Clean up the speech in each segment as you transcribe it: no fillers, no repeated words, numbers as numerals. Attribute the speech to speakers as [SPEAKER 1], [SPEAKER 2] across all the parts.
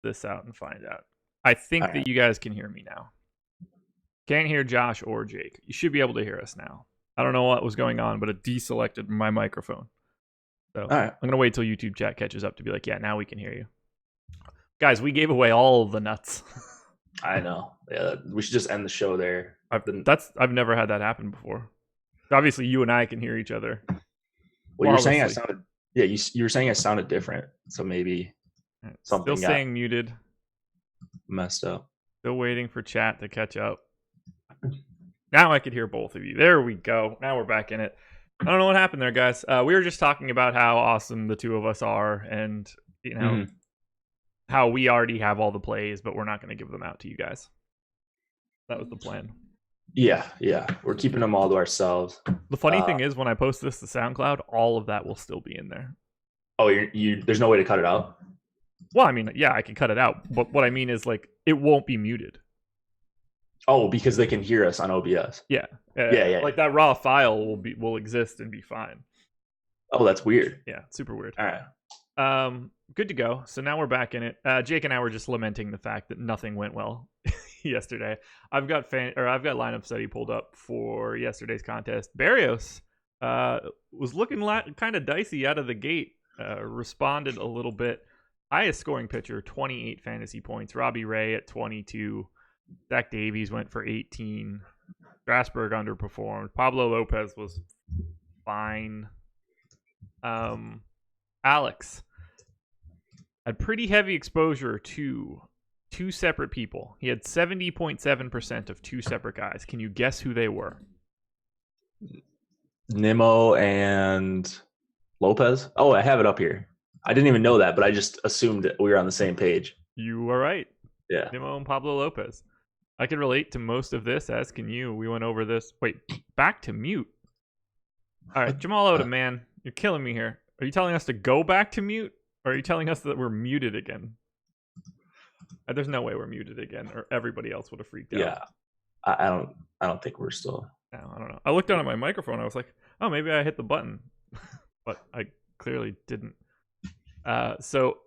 [SPEAKER 1] this out and find out. I think that you guys can hear me now. Can't hear Josh or Jake. You should be able to hear us now. I don't know what was going on, but it deselected my microphone. So all right. I'm going to wait till YouTube chat catches up to be like, yeah, now we can hear you. Guys, we gave away all of the nuts.
[SPEAKER 2] I know. Yeah, we should just end the show there.
[SPEAKER 1] I've never had that happen before. Obviously, you and I can hear each other.
[SPEAKER 2] Well, you're saying I sounded. Yeah, you were saying I sounded different, so maybe something
[SPEAKER 1] still saying muted.
[SPEAKER 2] Messed up.
[SPEAKER 1] Still waiting for chat to catch up. Now I could hear both of you. There we go. Now we're back in it. I don't know what happened there, guys. We were just talking about how awesome the two of us are, and how we already have all the plays, but we're not going to give them out to you guys. That was the plan.
[SPEAKER 2] Yeah. We're keeping them all to ourselves.
[SPEAKER 1] The funny thing is, when I post this to SoundCloud, all of that will still be in there.
[SPEAKER 2] Oh, there's no way to cut it out?
[SPEAKER 1] Well, I mean, yeah, I can cut it out, but what I mean is, like, it won't be muted.
[SPEAKER 2] Oh, because they can hear us on OBS.
[SPEAKER 1] Yeah. Like that raw file will exist and be fine.
[SPEAKER 2] Oh, that's weird.
[SPEAKER 1] Yeah, super weird.
[SPEAKER 2] All right.
[SPEAKER 1] Good to go. So now we're back in it. Jake and I were just lamenting the fact that nothing went well yesterday. I've got lineup study pulled up for yesterday's contest. Barrios was looking kind of dicey out of the gate. Responded a little bit. Highest scoring pitcher, 28 fantasy points. Robbie Ray at 22. Zach Davies went for 18. Strasburg underperformed. Pablo Lopez was fine. Alex had pretty heavy exposure to two separate people. He had 70.7% of two separate guys. Can you guess who they were?
[SPEAKER 2] Nimmo and Lopez? Oh, I have it up here. I didn't even know that, but I just assumed that we were on the same page.
[SPEAKER 1] You were right.
[SPEAKER 2] Yeah.
[SPEAKER 1] Nimmo and Pablo Lopez. I can relate to most of this, as can you. We went over this. Wait, back to mute. All right, Jamal Odom, man. You're killing me here. Are you telling us to go back to mute? Or are you telling us that we're muted again? There's no way we're muted again, or everybody else would have freaked out.
[SPEAKER 2] Yeah. I don't think we're still.
[SPEAKER 1] No, I don't know. I looked down at my microphone. I was like, oh, maybe I hit the button. But I clearly didn't. So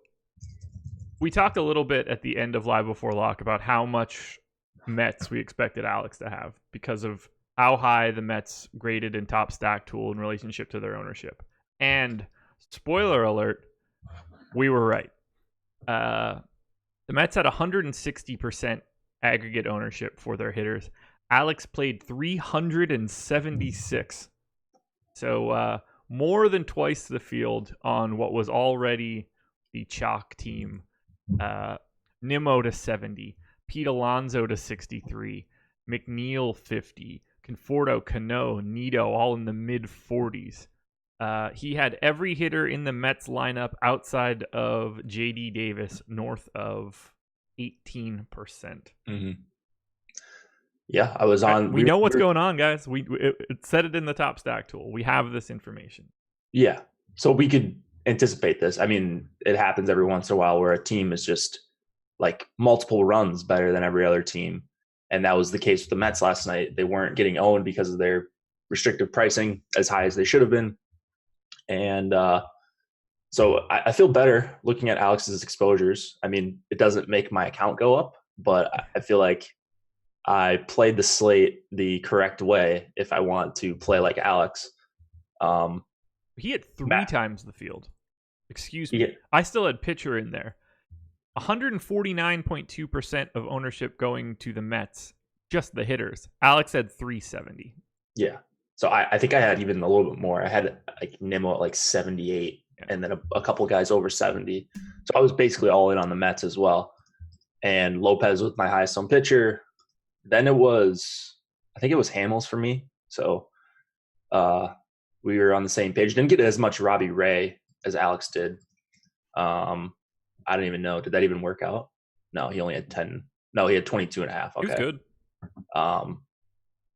[SPEAKER 1] we talked a little bit at the end of Live Before Lock about how much Mets we expected Alex to have because of how high the Mets graded in Top Stack Tool in relationship to their ownership. And spoiler alert, we were right. The Mets had 160% aggregate ownership for their hitters. Alex played 376. So more than twice the field on what was already the chalk team. Nimmo to 70. Pete Alonso to 63. McNeil 50. Conforto, Cano, Nito all in the mid-40s. He had every hitter in the Mets lineup outside of J.D. Davis north of 18%.
[SPEAKER 2] Mm-hmm. Yeah, I was on.
[SPEAKER 1] We know what's going on, guys. It said it in the Top Stack Tool. We have this information.
[SPEAKER 2] Yeah, so we could anticipate this. I mean, it happens every once in a while where a team is just like multiple runs better than every other team. And that was the case with the Mets last night. They weren't getting owned because of their restrictive pricing as high as they should have been. And so I feel better looking at Alex's exposures. I mean, it doesn't make my account go up, but I feel like I played the slate the correct way if I want to play like Alex.
[SPEAKER 1] He had three times the field. Excuse me. I still had pitcher in there. 149.2% of ownership going to the Mets, just the hitters. Alex had 370.
[SPEAKER 2] Yeah. So I think I had even a little bit more. I had like Nimmo at like 78 and then a couple of guys over 70. So I was basically all in on the Mets as well. And Lopez was my highest on pitcher. Then I think it was Hamels for me. So we were on the same page. Didn't get as much Robbie Ray as Alex did. I don't even know. Did that even work out? No, he only had 10. No, he had 22 and a half. Okay.
[SPEAKER 1] He was good.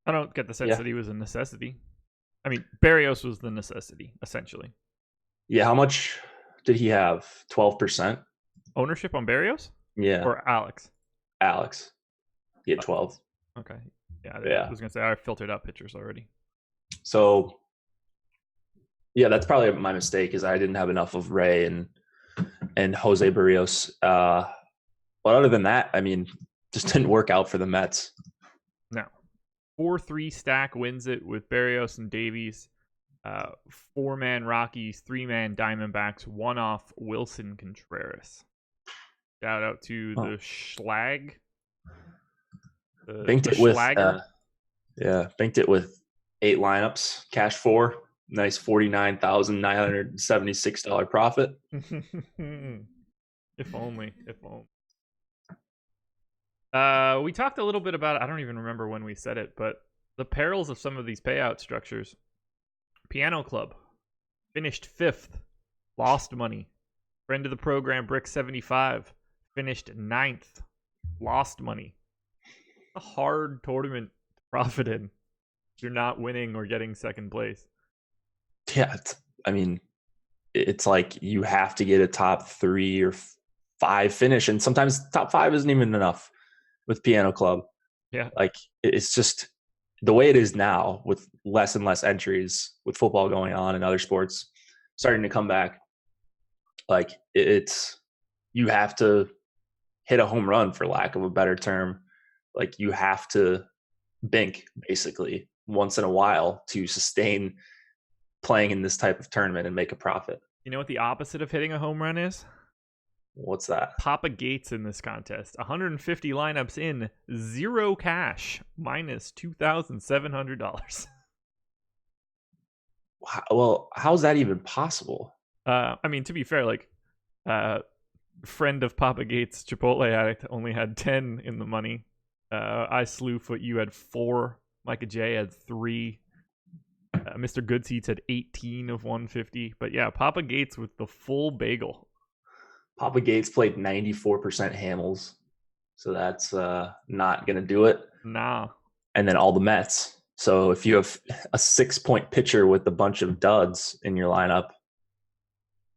[SPEAKER 1] I don't get the sense that he was a necessity. I mean, Barrios was the necessity, essentially.
[SPEAKER 2] Yeah, how much did he have? 12%?
[SPEAKER 1] Ownership on Barrios?
[SPEAKER 2] Yeah.
[SPEAKER 1] Or Alex?
[SPEAKER 2] Alex. He had 12.
[SPEAKER 1] Okay. Yeah. I was going to say, I filtered out pitchers already.
[SPEAKER 2] So, yeah, that's probably my mistake is I didn't have enough of Ray and Jose Barrios. But other than that, I mean, just didn't work out for the Mets.
[SPEAKER 1] No. 4-3 stack wins it with Berrios and Davies. 4-man Rockies, 3-man Diamondbacks, 1-off Wilson Contreras. Shout out to the Schlag.
[SPEAKER 2] Banked it with banked it with 8 lineups, cash 4, nice $49,976 profit.
[SPEAKER 1] If only. We talked a little bit about, I don't even remember when we said it, but the perils of some of these payout structures. Piano Club finished 5th, lost money. Friend of the program, Brick75, finished 9th, lost money. A hard tournament to profit in if you're not winning or getting second place.
[SPEAKER 2] Yeah, it's like you have to get a top 3 or 5 finish, and sometimes top 5 isn't even enough with Piano Club.
[SPEAKER 1] Yeah,
[SPEAKER 2] like it's just the way it is now, with less and less entries, with football going on and other sports starting to come back. Like it's, you have to hit a home run, for lack of a better term. Like you have to bink basically once in a while to sustain playing in this type of tournament and make a profit.
[SPEAKER 1] You know what the opposite of hitting a home run is?
[SPEAKER 2] What's that?
[SPEAKER 1] Papa Gates in this contest. 150 lineups in, 0 cash, minus $2,700.
[SPEAKER 2] Well, how's that even possible?
[SPEAKER 1] I mean, to be fair, like, friend of Papa Gates, Chipotle Addict, only had 10 in the money. I Slewfoot, you had 4. Micah J had 3. Mr. Good Seats had 18 of 150. But yeah, Papa Gates with the full bagel.
[SPEAKER 2] Papa Gates played 94% Hamels, so that's not going to do it.
[SPEAKER 1] Nah.
[SPEAKER 2] And then all the Mets. So if you have a 6-point pitcher with a bunch of duds in your lineup,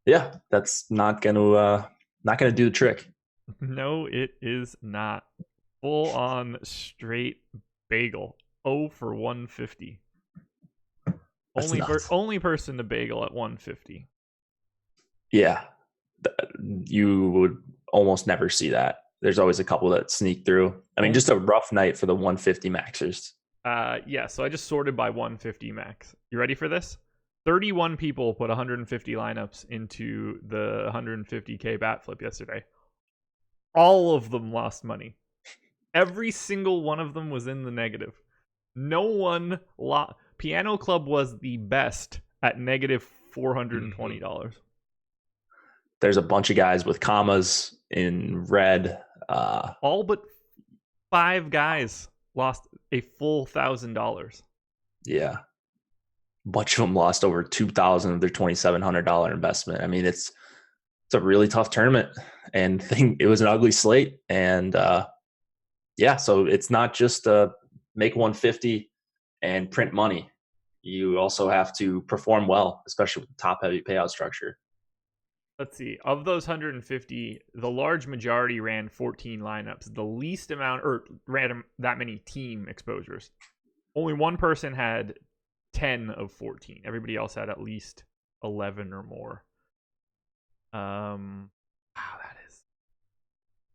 [SPEAKER 2] yeah, that's not going to do the trick.
[SPEAKER 1] No, it is not. Full on straight bagel. 0 for 150. Only person to bagel at 150.
[SPEAKER 2] Yeah. You would almost never see that. There's always a couple that sneak through. I mean, just a rough night for the 150 maxers.
[SPEAKER 1] Yeah, so I just sorted by 150 max. You ready for this? 31 people put 150 lineups into the 150K bat flip yesterday. All of them lost money. Every single one of them was in the negative. No one Piano Club was the best at negative $420.
[SPEAKER 2] There's a bunch of guys with commas in red.
[SPEAKER 1] All but 5 guys lost a full $1,000.
[SPEAKER 2] Yeah. A bunch of them lost over $2,000 of their $2,700 investment. I mean, it's a really tough tournament, and it was an ugly slate. And yeah, so it's not just make 150 and print money. You also have to perform well, especially with the top-heavy payout structure.
[SPEAKER 1] Let's see. Of those 150, the large majority ran 14 lineups. The least amount, or ran that many team exposures. Only one person had 10 of 14. Everybody else had at least 11 or more. Wow, that is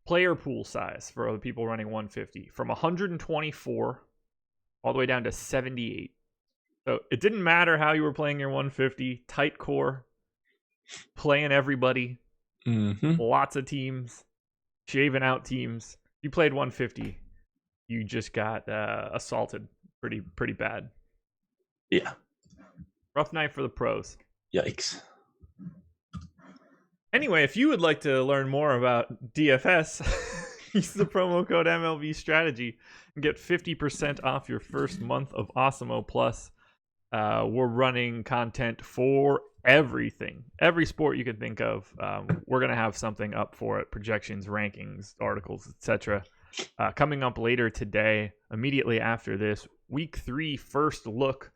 [SPEAKER 1] player pool size for other people running 150 from 124 all the way down to 78. So it didn't matter how you were playing your 150. Tight core. Playing everybody, lots of teams, shaving out teams. You played 150, you just got assaulted pretty bad.
[SPEAKER 2] Yeah.
[SPEAKER 1] Rough night for the pros.
[SPEAKER 2] Yikes.
[SPEAKER 1] Anyway, if you would like to learn more about DFS, use the promo code MLB Strategy and get 50% off your first month of Awesemo Plus. We're running content for everything, every sport you can think of. We're going to have something up for it, projections, rankings, articles, etc. Coming up later today, immediately after this, week 3 first look.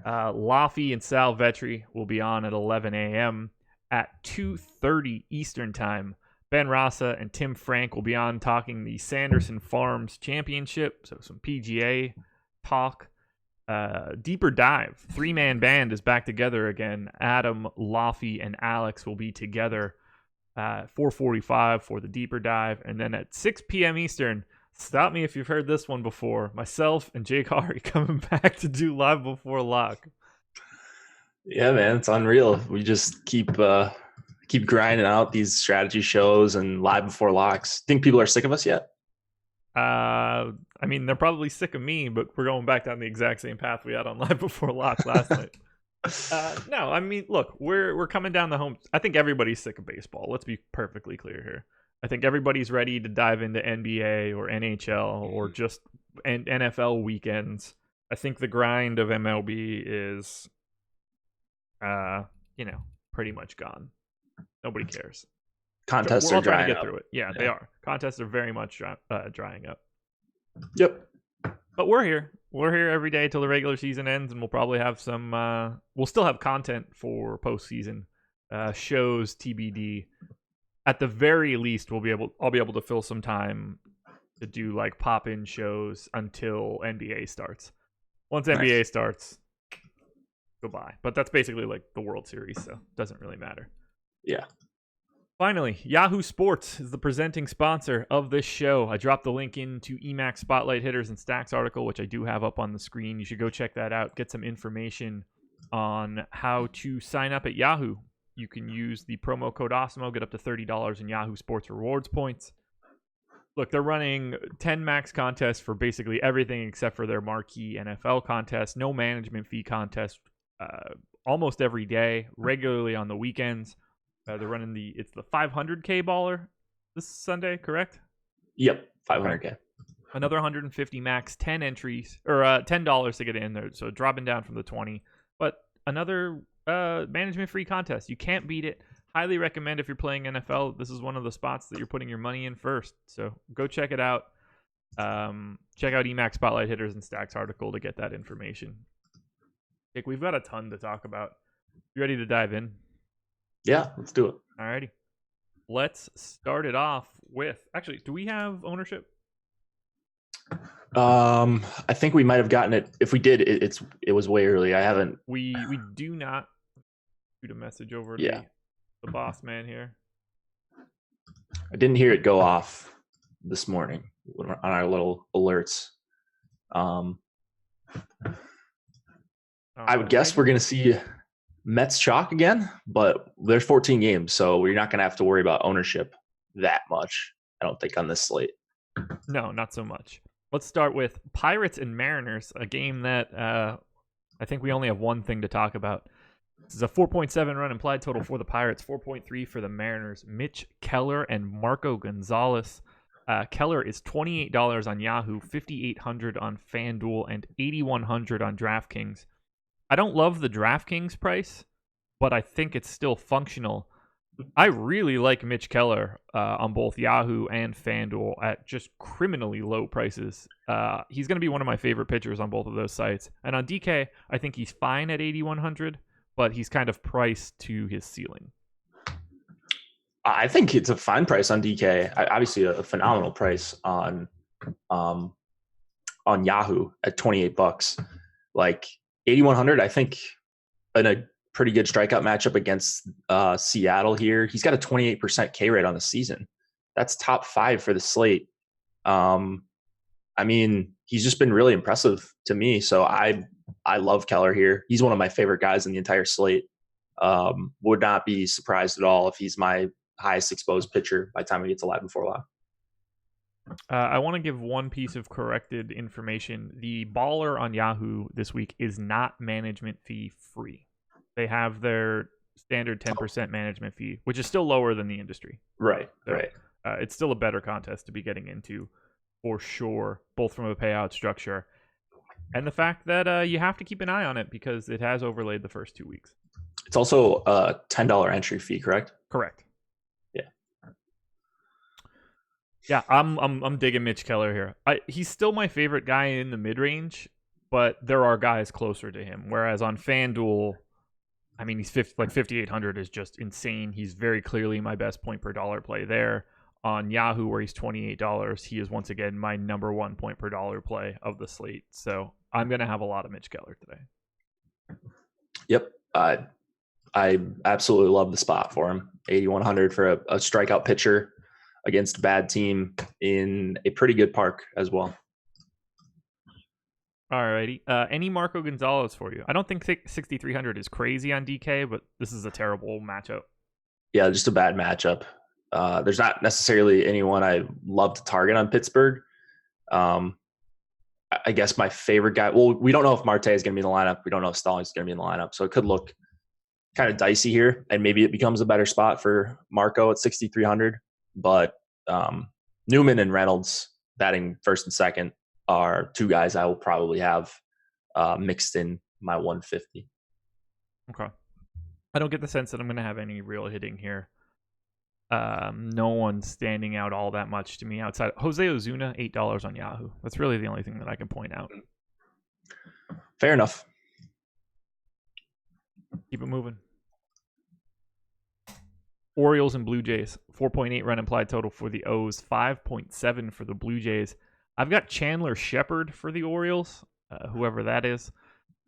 [SPEAKER 1] Laffy and Sal Vetri will be on at 11 a.m. At 2:30 Eastern Time, Ben Rasa and Tim Frank will be on talking the Sanderson Farms Championship, so some PGA talk. Deeper dive. 3-man band is back together again. Adam, Laffy, and Alex will be together 4:45 for the deeper dive, and then at 6 p.m. Eastern. Stop me if you've heard this one before. Myself and Jake Hari coming back to do Live Before Lock.
[SPEAKER 2] Yeah, man, it's unreal. We just keep grinding out these strategy shows and Live Before Locks. Think people are sick of us yet?
[SPEAKER 1] I mean, they're probably sick of me, but we're going back down the exact same path we had on Live Before Lock last night. No, I mean, look, we're coming down the home. I think everybody's sick of baseball. Let's be perfectly clear here. I think everybody's ready to dive into NBA or NHL or just NFL weekends. I think the grind of MLB is, pretty much gone. Nobody cares.
[SPEAKER 2] Contests
[SPEAKER 1] We're
[SPEAKER 2] are
[SPEAKER 1] all trying
[SPEAKER 2] drying
[SPEAKER 1] to get
[SPEAKER 2] up.
[SPEAKER 1] through it. Yeah, they are. Contests are very much drying up.
[SPEAKER 2] Yep.
[SPEAKER 1] But we're here. We're here every day till the regular season ends, and we'll probably have some. We'll still have content for postseason shows, TBD. At the very least, I'll be able to fill some time to do like pop-in shows until NBA starts. Once NBA starts, goodbye. But that's basically like the World Series, so it doesn't really matter.
[SPEAKER 2] Yeah.
[SPEAKER 1] Finally, Yahoo Sports is the presenting sponsor of this show. I dropped the link into Emacs Spotlight Hitters and Stacks article, which I do have up on the screen. You should go check that out. Get some information on how to sign up at Yahoo. You can use the promo code Osmo, get up to $30 in Yahoo Sports rewards points. Look, they're running 10 max contests for basically everything except for their marquee NFL contest. No management fee contest almost every day, regularly on the weekends. They're running the 500K baller this Sunday, correct?
[SPEAKER 2] Yep, 500K.
[SPEAKER 1] Another 150 max, 10 entries, or $10 to get in there. So dropping down from the 20. But another management free contest. You can't beat it. Highly recommend if you're playing NFL. This is one of the spots that you're putting your money in first. So go check it out. Check out Emacs Spotlight Hitters and Stacks article to get that information. Dick, we've got a ton to talk about. You ready to dive in?
[SPEAKER 2] Yeah, let's do it.
[SPEAKER 1] Alrighty. Let's start it off with, actually, do we have ownership?
[SPEAKER 2] I think we might have gotten it. If we did, it was way early. I haven't.
[SPEAKER 1] We do not. Shoot a message over to the boss man here.
[SPEAKER 2] I didn't hear it go off this morning on our little alerts. I would guess we're going to see Mets chalk again, but there's 14 games, so we're not going to have to worry about ownership that much, I don't think, on this slate.
[SPEAKER 1] No, not so much. Let's start with Pirates and Mariners, a game that I think we only have one thing to talk about. This is a 4.7 run implied total for the Pirates, 4.3 for the Mariners. Mitch Keller and Marco Gonzalez. Keller is $28 on Yahoo, $5,800 on FanDuel, and $8,100 on DraftKings. I don't love the DraftKings price, but I think it's still functional. I really like Mitch Keller on both Yahoo and FanDuel at just criminally low prices. He's going to be one of my favorite pitchers on both of those sites. And on DK, I think he's fine at $8,100, but he's kind of priced to his ceiling.
[SPEAKER 2] I think it's a fine price on DK. Obviously, a phenomenal price on Yahoo at $28. Like $8,100, I think, in a pretty good strikeout matchup against Seattle here. He's got a 28% K rate on the season. That's top 5 for the slate. I mean, he's just been really impressive to me. So I love Keller here. He's one of my favorite guys in the entire slate. Would not be surprised at all if he's my highest exposed pitcher by the time we get to Live Before Lock.
[SPEAKER 1] I want to give one piece of corrected information. The baller on Yahoo this week is not management fee free. They have their standard 10% management fee, which is still lower than the industry.
[SPEAKER 2] Right,
[SPEAKER 1] so,
[SPEAKER 2] right.
[SPEAKER 1] It's still a better contest to be getting into for sure, both from a payout structure and the fact that you have to keep an eye on it because it has overlaid the first 2 weeks.
[SPEAKER 2] It's also a $10 entry fee, correct?
[SPEAKER 1] Correct.
[SPEAKER 2] Yeah.
[SPEAKER 1] Yeah, I'm digging Mitch Keller here. He's still my favorite guy in the mid-range, but there are guys closer to him. Whereas on FanDuel, I mean, he's 5,800 is just insane. He's very clearly my best point per dollar play there. On Yahoo, where he's $28, he is once again my number 1 point per dollar play of the slate. So I'm going to have a lot of Mitch Keller today.
[SPEAKER 2] Yep. I absolutely love the spot for him. 8,100 for a strikeout pitcher against a bad team in a pretty good park as well.
[SPEAKER 1] Alrighty. Any Marco Gonzalez for you? I don't think 6,300 is crazy on DK, but this is a terrible matchup.
[SPEAKER 2] Yeah, just a bad matchup. There's not necessarily anyone I love to target on Pittsburgh. I guess my favorite guy. Well, we don't know if Marte is going to be in the lineup. We don't know if Stallings is going to be in the lineup, so it could look kind of dicey here, and maybe it becomes a better spot for Marco at 6,300. But Newman and Reynolds batting first and second are two guys I will probably have mixed in my 150.
[SPEAKER 1] Okay. I don't get the sense that I'm going to have any real hitting here. No one's standing out all that much to me outside. Jose Ozuna, $8 on Yahoo. That's really the only thing that I can point out.
[SPEAKER 2] Fair enough.
[SPEAKER 1] Keep it moving. Orioles and Blue Jays, 4.8 run implied total for the O's, 5.7 for the Blue Jays. I've got Chandler Shepard for the Orioles, whoever that is.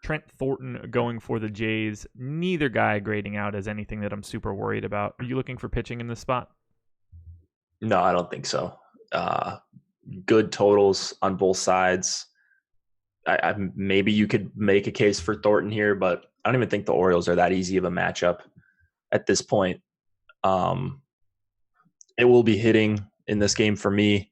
[SPEAKER 1] Trent Thornton going for the Jays. Neither guy grading out as anything that I'm super worried about. Are you looking for pitching in this spot?
[SPEAKER 2] No, I don't think so. Good totals on both sides. I maybe you could make a case for Thornton here, but I don't even think the Orioles are that easy of a matchup at this point. It will be hitting in this game for me.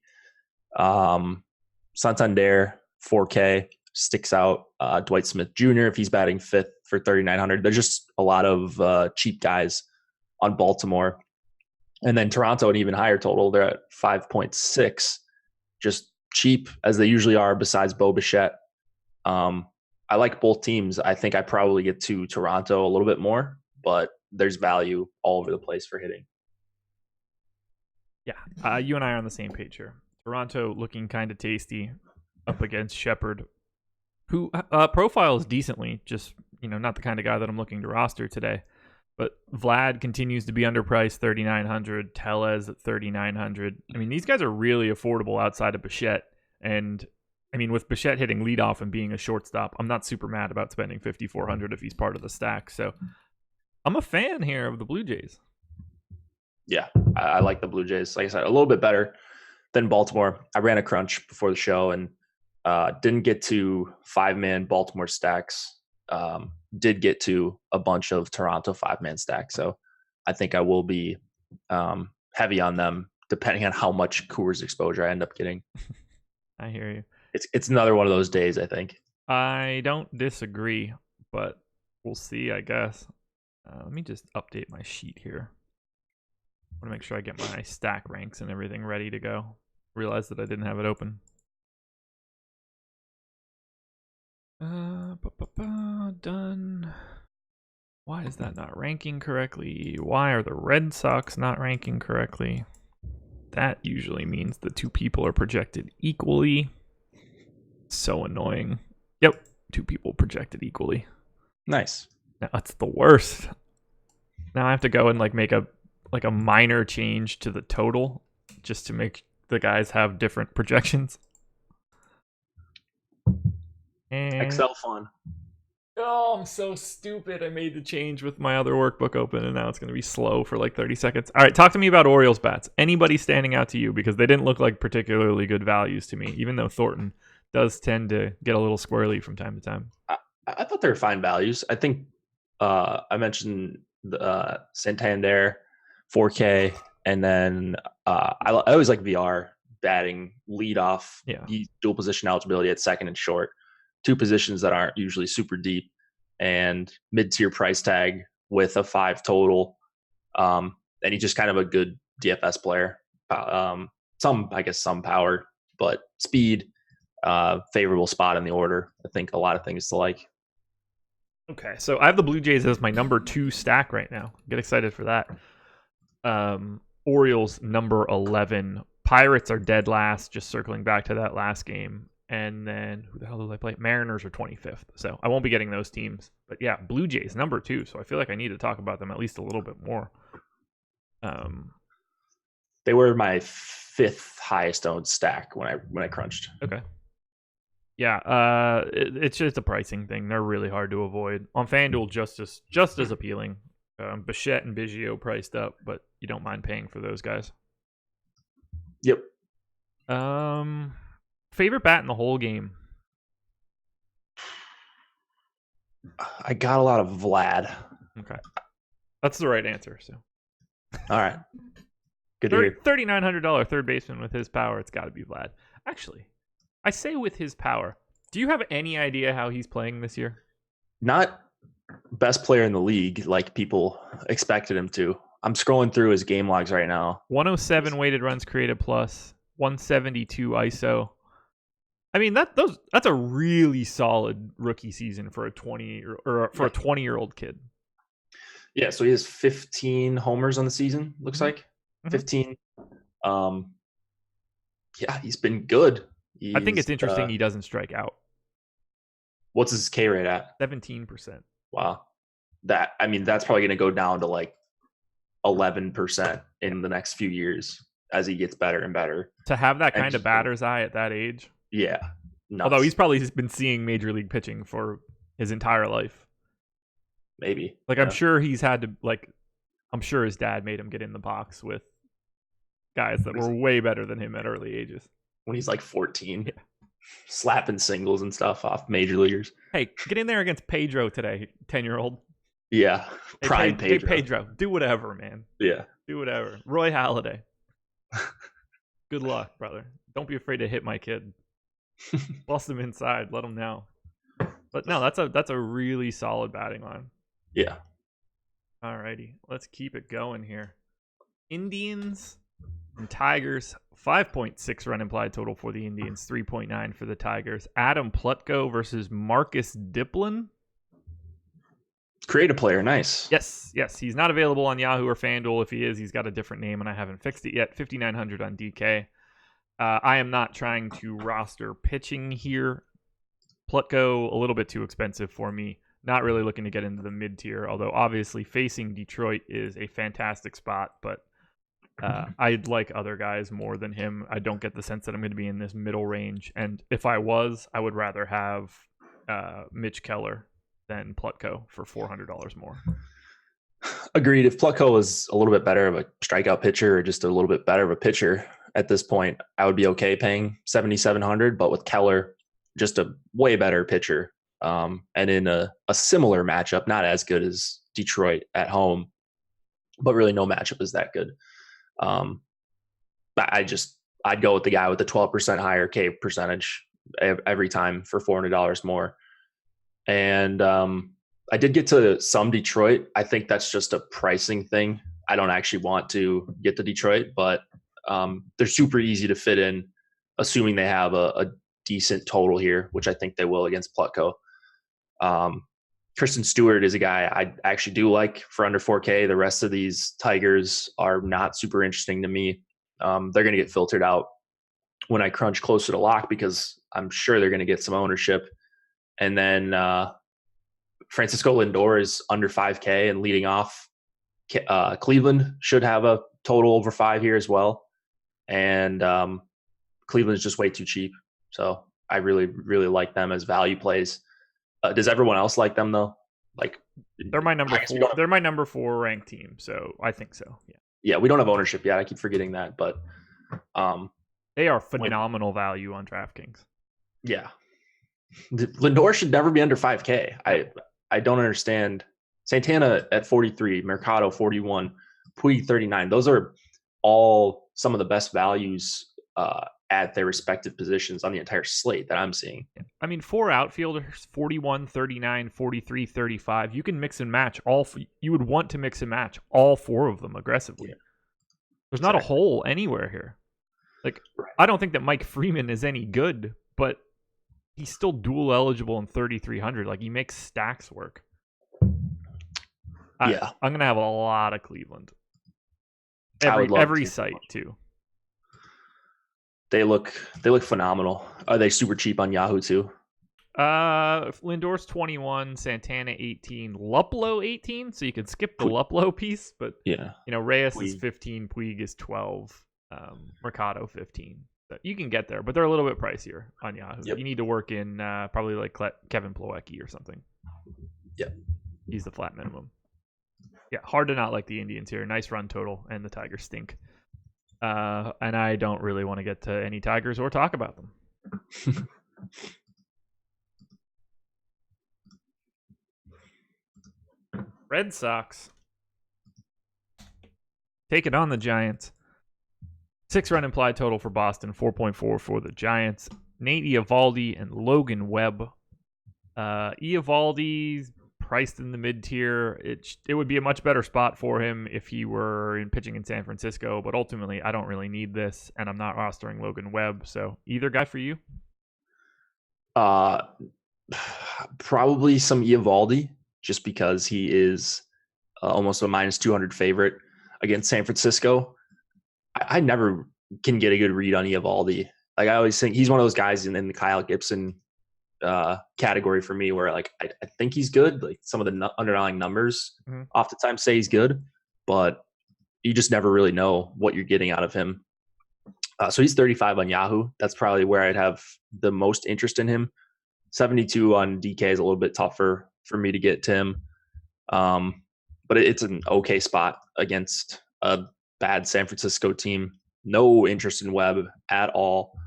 [SPEAKER 2] Santander, 4K, sticks out. Dwight Smith Jr., if he's batting fifth for 3,900. There's just a lot of cheap guys on Baltimore. And then Toronto, an even higher total. They're at 5.6. Just cheap, as they usually are, besides Bo Bichette. I like both teams. I think I probably get to Toronto a little bit more, but there's value all over the place for hitting.
[SPEAKER 1] Yeah, you and I are on the same page here. Toronto looking kind of tasty up against Shepard, who profiles decently, just not the kind of guy that I'm looking to roster today. But Vlad continues to be underpriced, 3,900. Tellez at 3,900. I mean, these guys are really affordable outside of Bichette. And I mean, with Bichette hitting leadoff and being a shortstop, I'm not super mad about spending 5,400 if he's part of the stack. So I'm a fan here of the Blue Jays.
[SPEAKER 2] Yeah, I like the Blue Jays. Like I said, a little bit better than Baltimore. I ran a crunch before the show and didn't get to 5-man Baltimore stacks. Did get to a bunch of Toronto 5-man stacks. So I think I will be heavy on them depending on how much Coors exposure I end up getting.
[SPEAKER 1] I hear you.
[SPEAKER 2] It's another one of those days, I think.
[SPEAKER 1] I don't disagree, but we'll see, I guess. Let me just update my sheet here. I want to make sure I get my stack ranks and everything ready to go. Realized that I didn't have it open. Done. Why is that not ranking correctly? Why are the Red Sox not ranking correctly? That usually means the two people are projected equally. So annoying. Yep, two people projected equally.
[SPEAKER 2] Nice.
[SPEAKER 1] Now that's the worst. Now I have to go and make a minor change to the total just to make the guys have different projections. And
[SPEAKER 2] Excel fun.
[SPEAKER 1] Oh, I'm so stupid. I made the change with my other workbook open, and now it's going to be slow for 30 seconds. All right, talk to me about Orioles bats. Anybody standing out to you? Because they didn't look like particularly good values to me, even though Thornton does tend to get a little squirrely from time to time.
[SPEAKER 2] I thought they were fine values. I think I mentioned Santander, 4K, and then I always like VR batting leadoff, dual position eligibility at second and short. Two positions that aren't usually super deep, and mid-tier price tag with a 5 total. And he's just kind of a good DFS player. Some power, but speed, favorable spot in the order. I think a lot of things to like.
[SPEAKER 1] Okay, so I have the Blue Jays as my number 2 stack right now. Get excited for that. Orioles number 11. Pirates are dead last, just circling back to that last game. And then, who the hell did I play? Mariners are 25th. So I won't be getting those teams. But yeah, Blue Jays, number 2. So I feel like I need to talk about them at least a little bit more.
[SPEAKER 2] They were my 5th highest owned stack when I crunched.
[SPEAKER 1] Okay. Yeah, it's just a pricing thing. They're really hard to avoid. On FanDuel, just as appealing. Bichette and Biggio priced up, but you don't mind paying for those guys.
[SPEAKER 2] Yep.
[SPEAKER 1] Favorite bat in the whole game?
[SPEAKER 2] I got a lot of Vlad.
[SPEAKER 1] Okay. That's the right answer. So,
[SPEAKER 2] all right. Good to hear.
[SPEAKER 1] $3,900 third baseman with his power. It's got to be Vlad. Actually, I say with his power. Do you have any idea how he's playing this year?
[SPEAKER 2] Not best player in the league like people expected him to. I'm scrolling through his game logs right now.
[SPEAKER 1] 107 weighted runs created plus, 172 ISO. I mean that's a really solid rookie season for a 20-year-old kid.
[SPEAKER 2] Yeah, so he has 15 homers on the season, looks like. 15. Yeah, he's been good.
[SPEAKER 1] I think it's interesting he doesn't strike out.
[SPEAKER 2] What's his K rate at?
[SPEAKER 1] 17%.
[SPEAKER 2] Wow. That's probably going to go down to like 11% in the next few years as he gets better and better.
[SPEAKER 1] To have that kind of batter's eye at that age.
[SPEAKER 2] Yeah. Nuts.
[SPEAKER 1] Although he's probably been seeing major league pitching for his entire life.
[SPEAKER 2] Maybe.
[SPEAKER 1] Like, yeah. I'm sure he's had to, I'm sure his dad made him get in the box with guys that were way better than him at early ages.
[SPEAKER 2] When he's like 14. Yeah. Slapping singles and stuff off major leaguers.
[SPEAKER 1] Hey, get in there against Pedro today, 10-year-old.
[SPEAKER 2] Yeah. Prime Pedro.
[SPEAKER 1] Hey, Pedro. Do whatever, man.
[SPEAKER 2] Yeah.
[SPEAKER 1] Do whatever. Roy Halladay. Good luck, brother. Don't be afraid to hit my kid. Bust him inside. Let him know. But no, that's a really solid batting line.
[SPEAKER 2] Yeah.
[SPEAKER 1] Alrighty. Let's keep it going here. Indians and Tigers. 5.6 run implied total for the Indians. 3.9 for the Tigers. Adam Plutko versus Marcus Dipplin.
[SPEAKER 2] Creative player. Nice.
[SPEAKER 1] Yes. He's not available on Yahoo or FanDuel. If he is, he's got a different name, and I haven't fixed it yet. 5,900 on DK. I am not trying to roster pitching here. Plutko, a little bit too expensive for me. Not really looking to get into the mid-tier, although obviously facing Detroit is a fantastic spot, but I'd like other guys more than him. I don't get the sense that I'm going to be in this middle range, and if I was, I would rather have Mitch Keller than Plutko for $400 more.
[SPEAKER 2] Agreed. If Plutko was a little bit better of a strikeout pitcher or just a little bit better of a pitcher at this point, I would be okay paying $7,700. But with Keller, just a way better pitcher, and in a similar matchup, not as good as Detroit at home, but really no matchup is that good. I'd go with the guy with the 12% higher K percentage every time for $400 more. And I did get to some Detroit. I think that's just a pricing thing. I don't actually want to get to Detroit, but they're super easy to fit in, assuming they have a decent total here, which I think they will against Plutko. Kristen Stewart is a guy I actually do like for under 4K. The rest of these Tigers are not super interesting to me. They're going to get filtered out when I crunch closer to lock because I'm sure they're going to get some ownership. And then Francisco Lindor is under 5K and leading off. Cleveland should have a total over 5 here as well. And Cleveland is just way too cheap. So I really, really like them as value plays. Does everyone else like them though? Like
[SPEAKER 1] they're my number 4. They're my number 4 ranked team, so I think so. Yeah.
[SPEAKER 2] Yeah, we don't have ownership yet. I keep forgetting that, but
[SPEAKER 1] they are phenomenal value on DraftKings.
[SPEAKER 2] Yeah, Lindor should never be under 5K. I don't understand. Santana at 43, Mercado 41, Puig 39. Those are all some of the best values at their respective positions on the entire slate that I'm seeing.
[SPEAKER 1] I mean, 4 outfielders, 41, 39, 43, 35. You can mix and match you would want to mix and match all 4 of them aggressively. Yeah. There's not a hole anywhere here. Like, right. I don't think that Mike Freeman is any good, but he's still dual eligible in 3,300. Like, he makes stacks work.
[SPEAKER 2] Yeah.
[SPEAKER 1] I'm going to have a lot of Cleveland. Every site, too.
[SPEAKER 2] They look phenomenal. Are they super cheap on Yahoo too?
[SPEAKER 1] Lindor's 21, Santana 18, Luplow 18. So you can skip the Luplow piece, but
[SPEAKER 2] yeah,
[SPEAKER 1] Reyes is 15, Puig is 12, Mercado 15. So you can get there, but they're a little bit pricier on Yahoo. Yep. You need to work in probably like Kevin Plawecki or something.
[SPEAKER 2] Yeah,
[SPEAKER 1] he's the flat minimum. Yeah, hard to not like the Indians here. Nice run total, and the Tigers stink. And I don't really want to get to any Tigers or talk about them. Red Sox take it on the Giants. 6-run implied total for Boston, 4.4 for the Giants. Nate Eovaldi and Logan Webb. Eovaldi's priced in the mid-tier. It would be a much better spot for him if he were pitching in San Francisco, but ultimately I don't really need this, and I'm not rostering Logan Webb, so either guy for you?
[SPEAKER 2] Probably some Eovaldi, just because he is almost a minus 200 favorite against San Francisco. I never can get a good read on Eovaldi. Like, I always think he's one of those guys in the Kyle Gibson category for me, where like I think he's good. Like, some of the underlying numbers oftentimes say he's good, but you just never really know what you're getting out of him. So he's 35 on Yahoo. That's probably where I'd have the most interest in him. 72 on DK is a little bit tougher for me to get to him. But it's an okay spot against a bad San Francisco team. No interest in Webb at all.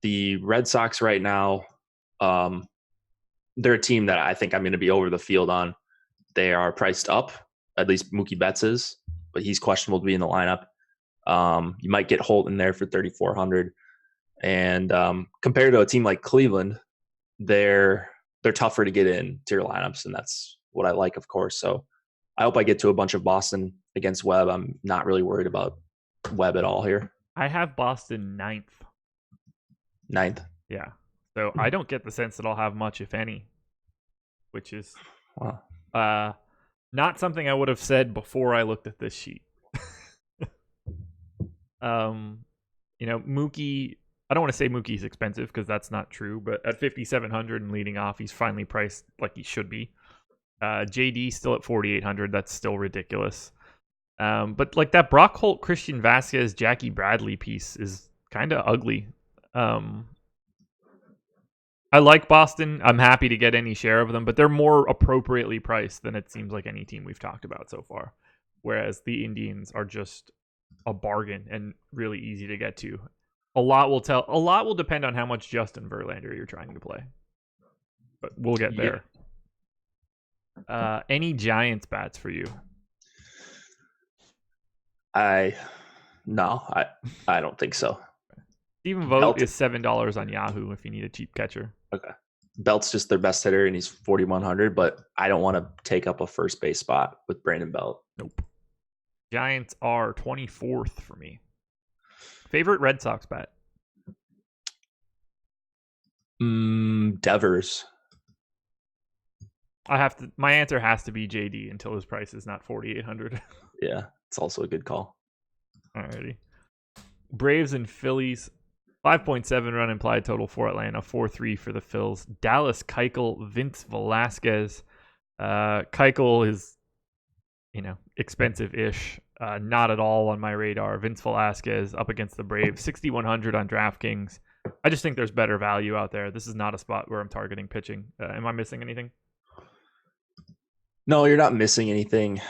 [SPEAKER 2] The Red Sox right now, they're a team that I think I'm going to be over the field on. They are priced up, at least Mookie Betts is, but he's questionable to be in the lineup. You might get Holt in there for 3,400. And compared to a team like Cleveland, they're tougher to get into your lineups, and that's what I like, of course. So I hope I get to a bunch of Boston against Webb. I'm not really worried about Webb at all here.
[SPEAKER 1] I have Boston ninth. Yeah. So I don't get the sense that I'll have much, if any, which is not something I would have said before I looked at this sheet. Mookie, I don't want to say Mookie's expensive because that's not true, but at 5,700 and leading off, he's finally priced like he should be. JD still at 4,800. That's still ridiculous. But like that Brock Holt, Christian Vasquez, Jackie Bradley piece is kind of ugly. I like Boston. I'm happy to get any share of them, but they're more appropriately priced than it seems like any team we've talked about so far. Whereas the Indians are just a bargain and really easy to get to. A lot will depend on how much Justin Verlander you're trying to play. But we'll get there. Yeah. Any Giants bats for you?
[SPEAKER 2] I don't think so.
[SPEAKER 1] Stephen Vogt is $7 on Yahoo if you need a cheap catcher.
[SPEAKER 2] Okay. Belt's just their best hitter, and he's 4,100, but I don't want to take up a first base spot with Brandon Belt.
[SPEAKER 1] Nope. Giants are 24th for me. Favorite Red Sox bat?
[SPEAKER 2] Devers.
[SPEAKER 1] My answer has to be JD until his price is not 4,800.
[SPEAKER 2] Yeah, it's also a good call.
[SPEAKER 1] Alrighty. Braves and Phillies. 5.7 run implied total for Atlanta. 4.3 for the Phils. Dallas Keuchel, Vince Velasquez. Keuchel is, expensive-ish. Not at all on my radar. Vince Velasquez up against the Braves. 6,100 on DraftKings. I just think there's better value out there. This is not a spot where I'm targeting pitching. Am I missing anything?
[SPEAKER 2] No, you're not missing anything.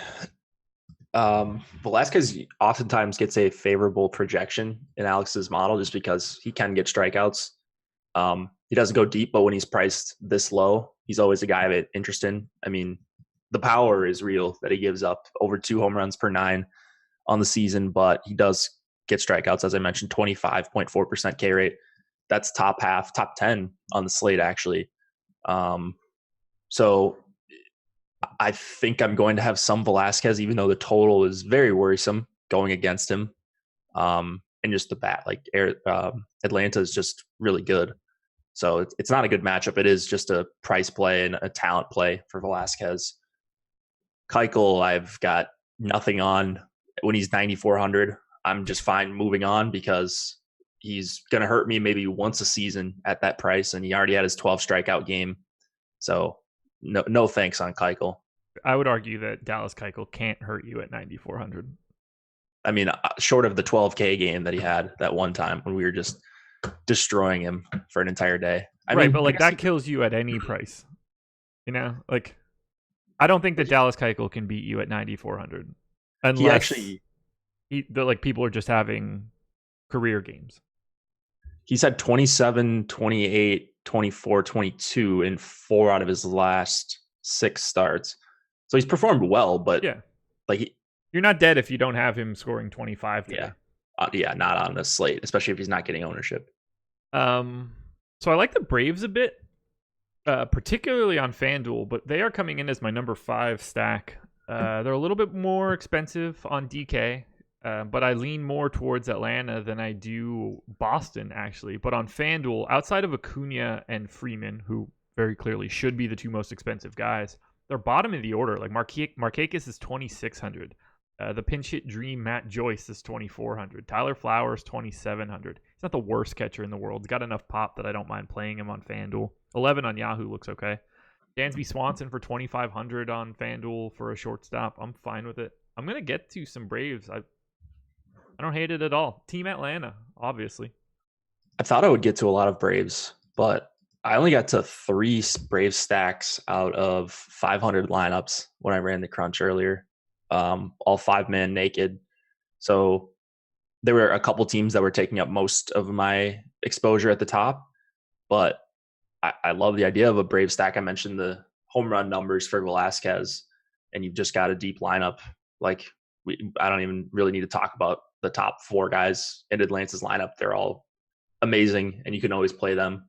[SPEAKER 2] Velasquez oftentimes gets a favorable projection in Alex's model just because he can get strikeouts. He doesn't go deep, but when he's priced this low, he's always a guy of interest in. I mean, the power is real that he gives up over 2 home runs per 9 on the season, but he does get strikeouts, as I mentioned, 25.4% K rate. That's top 10 on the slate, actually. So I think I'm going to have some Velasquez, even though the total is very worrisome going against him. And just the bat, Atlanta is just really good. So it's not a good matchup. It is just a price play and a talent play for Velasquez. Keuchel, I've got nothing on. When he's 9,400, I'm just fine moving on because he's going to hurt me maybe once a season at that price, and he already had his 12 strikeout game. So no thanks on Keuchel.
[SPEAKER 1] I would argue that Dallas Keuchel can't hurt you at 9,400.
[SPEAKER 2] I mean, short of the 12K game that he had that one time when we were just destroying him for an entire day.
[SPEAKER 1] But that kills you at any price. I don't think that Dallas Keuchel can beat you at 9,400 unless people are just having career games.
[SPEAKER 2] He's had 27, 28, 24, 22 in 4 out of his last 6 starts. So he's performed well, but
[SPEAKER 1] yeah,
[SPEAKER 2] you're
[SPEAKER 1] not dead if you don't have him scoring 25 today.
[SPEAKER 2] Yeah, not on the slate, especially if he's not getting ownership.
[SPEAKER 1] So I like the Braves a bit, particularly on FanDuel, but they are coming in as my number 5 stack. They're a little bit more expensive on DK, but I lean more towards Atlanta than I do Boston, actually. But on FanDuel, outside of Acuna and Freeman, who very clearly should be the 2 most expensive guys, they're bottom of the order. Like Markakis is 2,600. The pinch hit dream Matt Joyce is 2,400. Tyler Flowers 2,700. He's not the worst catcher in the world. He's got enough pop that I don't mind playing him on FanDuel. 11 on Yahoo looks okay. Dansby Swanson for 2,500 on FanDuel for a shortstop. I'm fine with it. I'm gonna get to some Braves. I don't hate it at all. Team Atlanta, obviously.
[SPEAKER 2] I thought I would get to a lot of Braves, but I only got to 3 Braves stacks out of 500 lineups when I ran the crunch earlier. All 5-man naked. So there were a couple teams that were taking up most of my exposure at the top, but I love the idea of a Brave stack. I mentioned the home run numbers for Velasquez, and you've just got a deep lineup. I don't even really need to talk about the top 4 guys in Atlanta's lineup. They're all amazing, and you can always play them.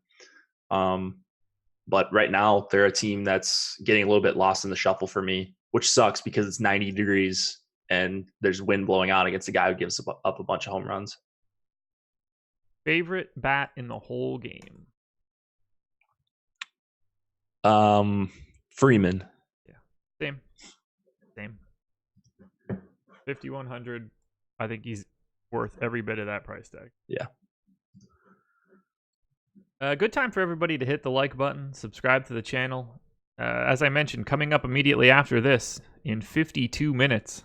[SPEAKER 2] But right now, they're a team that's getting a little bit lost in the shuffle for me, which sucks because it's 90 degrees and there's wind blowing out against a guy who gives up a bunch of home runs.
[SPEAKER 1] Favorite bat in the whole game?
[SPEAKER 2] Freeman.
[SPEAKER 1] Yeah, same. 5,100. I think he's worth every bit of that price tag.
[SPEAKER 2] Yeah.
[SPEAKER 1] Good time for everybody to hit the like button, subscribe to the channel. As I mentioned, coming up immediately after this, in 52 minutes,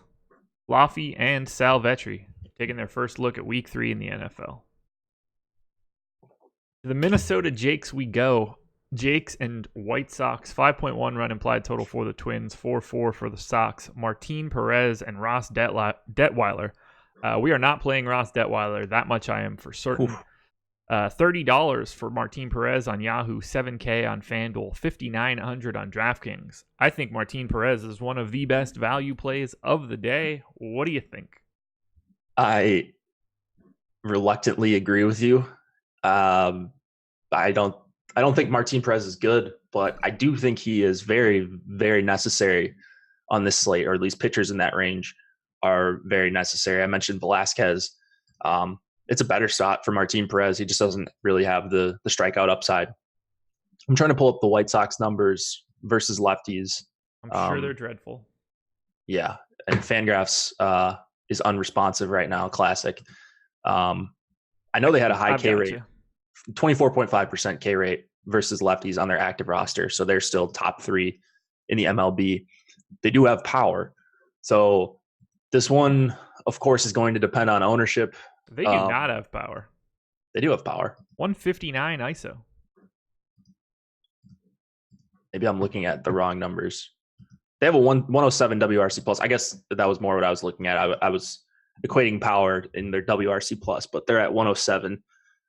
[SPEAKER 1] Laffy and Sal Vetri taking their first look at Week 3 in the NFL. To the Minnesota Jakes we go. Jakes and White Sox, 5.1 run implied total for the Twins, 4-4 for the Sox. Martin Perez and Ross Detweiler. We are not playing Ross Detweiler. That much I am for certain. Oof. $30 for Martin Perez on Yahoo, $7K on FanDuel, $5,900 on DraftKings. I think Martin Perez is one of the best value plays of the day. What do you think?
[SPEAKER 2] I reluctantly agree with you. I don't think Martin Perez is good, but I do think he is very, very necessary on this slate, or at least pitchers in that range are very necessary. I mentioned Velasquez. It's a better shot for Martin Perez. He just doesn't really have the strikeout upside. I'm trying to pull up the White Sox numbers versus lefties.
[SPEAKER 1] I'm sure they're dreadful.
[SPEAKER 2] Yeah, and Fangraphs is unresponsive right now. Classic. I know they had a high K rate, 24.5% K rate versus lefties on their active roster, so they're still top 3 in the MLB. They do have power. So this one, of course, is going to depend on ownership.
[SPEAKER 1] They do not have power.
[SPEAKER 2] They do have power.
[SPEAKER 1] 159 ISO.
[SPEAKER 2] Maybe I'm looking at the wrong numbers. They have a 107 WRC plus. I guess that was more what I was looking at. I was equating power in their WRC plus, but they're at 107.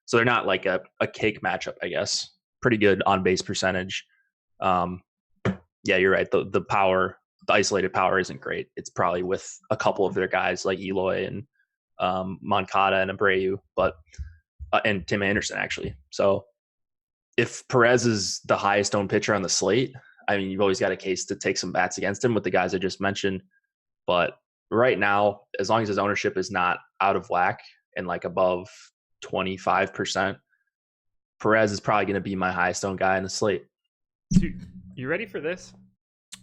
[SPEAKER 2] So they're not like a cake matchup, I guess. Pretty good on base percentage. Yeah, you're right. The power, the isolated power isn't great. It's probably with a couple of their guys like Eloy and Moncada and Abreu, but and Tim Anderson actually. So if Perez is the highest owned pitcher on the slate, I mean, you've always got a case to take some bats against him with the guys I just mentioned. But right now, as long as his ownership is not out of whack and like above 25%, Perez is probably going to be my highest owned guy in the slate.
[SPEAKER 1] You ready for this?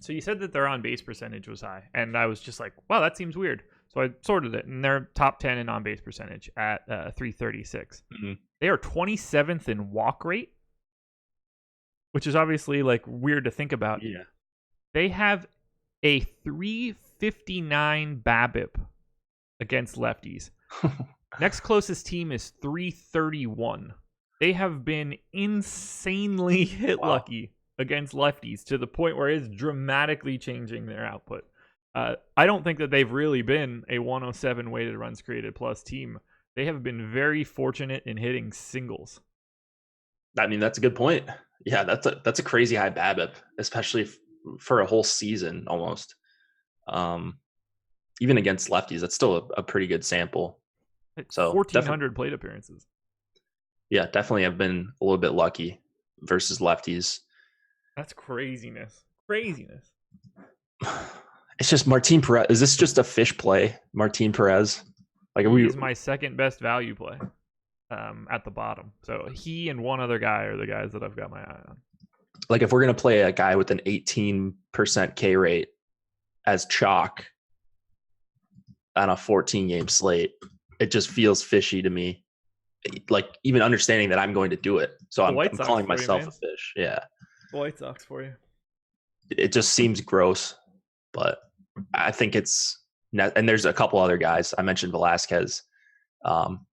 [SPEAKER 1] So you said that their on base percentage was high, and I was just like, wow, that seems weird. So I sorted it, and they're top 10 in on base percentage at 336. Mm-hmm. They are 27th in walk rate, which is obviously like weird to think about.
[SPEAKER 2] Yeah.
[SPEAKER 1] They have a 359 BABIP against lefties. Next closest team is 331. They have been insanely hit lucky against lefties to the point where it's dramatically changing their output. I don't think that they've really been a 107 weighted runs created plus team. They have been very fortunate in hitting singles.
[SPEAKER 2] I mean, that's a good point. Yeah, that's a crazy high BABIP, especially for a whole season almost. Even against lefties, that's still a pretty good sample. So
[SPEAKER 1] 1,400 plate appearances.
[SPEAKER 2] Yeah, definitely have been a little bit lucky versus lefties.
[SPEAKER 1] That's craziness. Craziness.
[SPEAKER 2] It's just Martin Perez. Is this just a fish play, Martin Perez?
[SPEAKER 1] Like, he's my second best value play at the bottom. So he and one other guy are the guys that I've got my eye on.
[SPEAKER 2] Like, if we're going to play a guy with an 18% K rate as chalk on a 14-game slate, it just feels fishy to me. Like, even understanding that I'm going to do it. So I'm calling myself a fish. Yeah.
[SPEAKER 1] The White Sox for you.
[SPEAKER 2] It just seems gross, but I think it's – and there's a couple other guys. I mentioned Velasquez.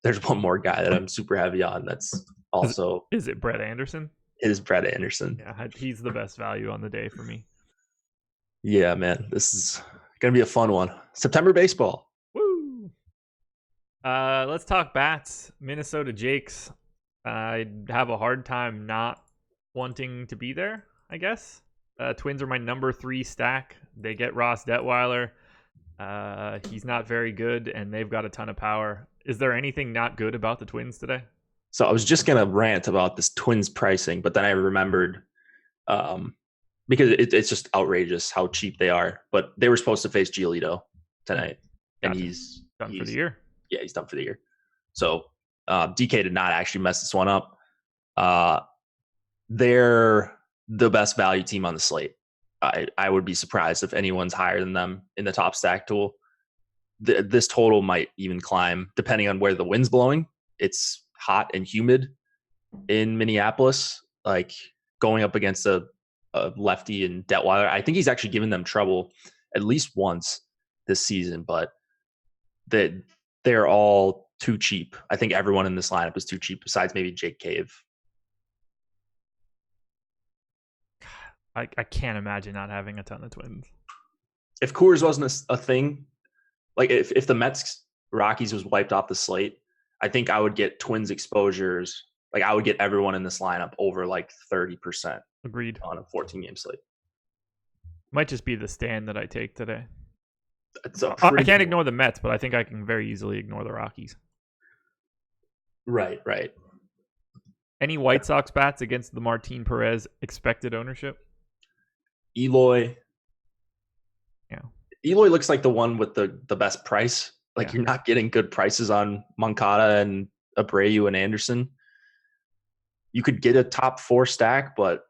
[SPEAKER 2] There's one more guy that I'm super heavy on that's also –
[SPEAKER 1] Is it Brett Anderson?
[SPEAKER 2] It is Brett Anderson.
[SPEAKER 1] Yeah, he's the best value on the day for me.
[SPEAKER 2] Yeah, man. This is going to be a fun one. September baseball.
[SPEAKER 1] Woo! Let's talk bats. Minnesota Jakes. I'd have a hard time not wanting to be there, I guess. Twins are my number 3 stack. They get Ross Detweiler. He's not very good, and they've got a ton of power. Is there anything not good about the Twins today?
[SPEAKER 2] So I was just going to rant about this Twins pricing, but then I remembered because it's just outrageous how cheap they are. But they were supposed to face Giolito tonight, and he's
[SPEAKER 1] done for the year.
[SPEAKER 2] Yeah, he's done for the year. So DK did not actually mess this one up. They're the best value team on the slate. I would be surprised if anyone's higher than them in the top stack tool. This total might even climb depending on where the wind's blowing. It's hot and humid in Minneapolis, like going up against a lefty and Detweiler. I think he's actually given them trouble at least once this season, but they're all too cheap. I think everyone in this lineup is too cheap besides maybe Jake Cave.
[SPEAKER 1] I can't imagine not having a ton of Twins.
[SPEAKER 2] If Coors wasn't a thing, like if the Mets Rockies was wiped off the slate, I think I would get Twins exposures. Like I would get everyone in this lineup over like 30%.
[SPEAKER 1] Agreed.
[SPEAKER 2] On a 14-game slate.
[SPEAKER 1] Might just be the stand that I take today.
[SPEAKER 2] I
[SPEAKER 1] can't ignore the Mets, but I think I can very easily ignore the Rockies.
[SPEAKER 2] Right.
[SPEAKER 1] Any White Sox bats against the Martin Perez expected ownership?
[SPEAKER 2] Eloy.
[SPEAKER 1] Yeah.
[SPEAKER 2] Eloy looks like the one with the best price. Like You're not getting good prices on Moncada and Abreu and Anderson. You could get a top 4 stack, but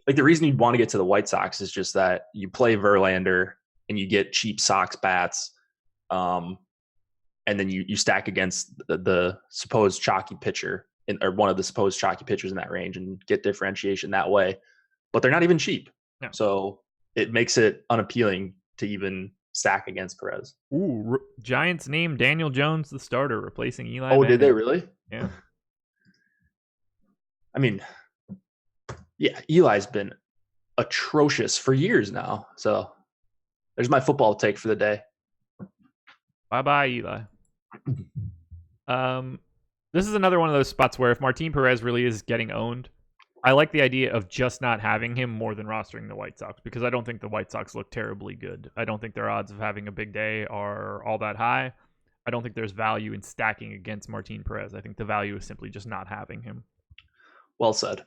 [SPEAKER 2] like the reason you'd want to get to the White Sox is just that you play Verlander and you get cheap Sox bats. And then you stack against the supposed chalky pitcher or one of the supposed chalky pitchers in that range and get differentiation that way. But they're not even cheap.
[SPEAKER 1] No.
[SPEAKER 2] So it makes it unappealing to even stack against Perez.
[SPEAKER 1] Ooh, Giants named Daniel Jones the starter, replacing Eli.
[SPEAKER 2] Oh, did they really?
[SPEAKER 1] Yeah.
[SPEAKER 2] I mean, yeah, Eli's been atrocious for years now. So there's my football take for the day.
[SPEAKER 1] Bye-bye, Eli. This is another one of those spots where if Martin Perez really is getting owned, I like the idea of just not having him more than rostering the White Sox because I don't think the White Sox look terribly good. I don't think their odds of having a big day are all that high. I don't think there's value in stacking against Martin Perez. I think the value is simply just not having him.
[SPEAKER 2] Well said.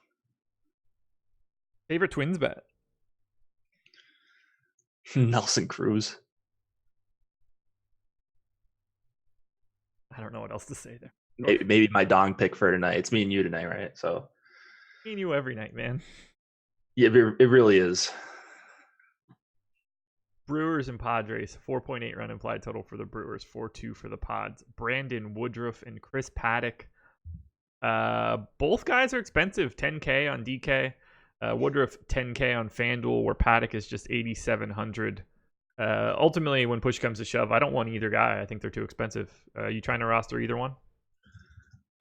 [SPEAKER 1] Favorite Twins bet?
[SPEAKER 2] Nelson Cruz.
[SPEAKER 1] I don't know what else to say there.
[SPEAKER 2] Maybe my dong pick for tonight. It's me and you tonight, right? So
[SPEAKER 1] me and you every night, man.
[SPEAKER 2] Yeah, it really is.
[SPEAKER 1] Brewers and Padres, 4.8 run implied total for the Brewers, 4.2 for the Pods. Brandon Woodruff and Chris Paddock. Both guys are expensive, 10K on DK. Woodruff 10K on FanDuel, where Paddock is just 8,700. Ultimately, when push comes to shove, I don't want either guy. I think they're too expensive. You trying to roster either one?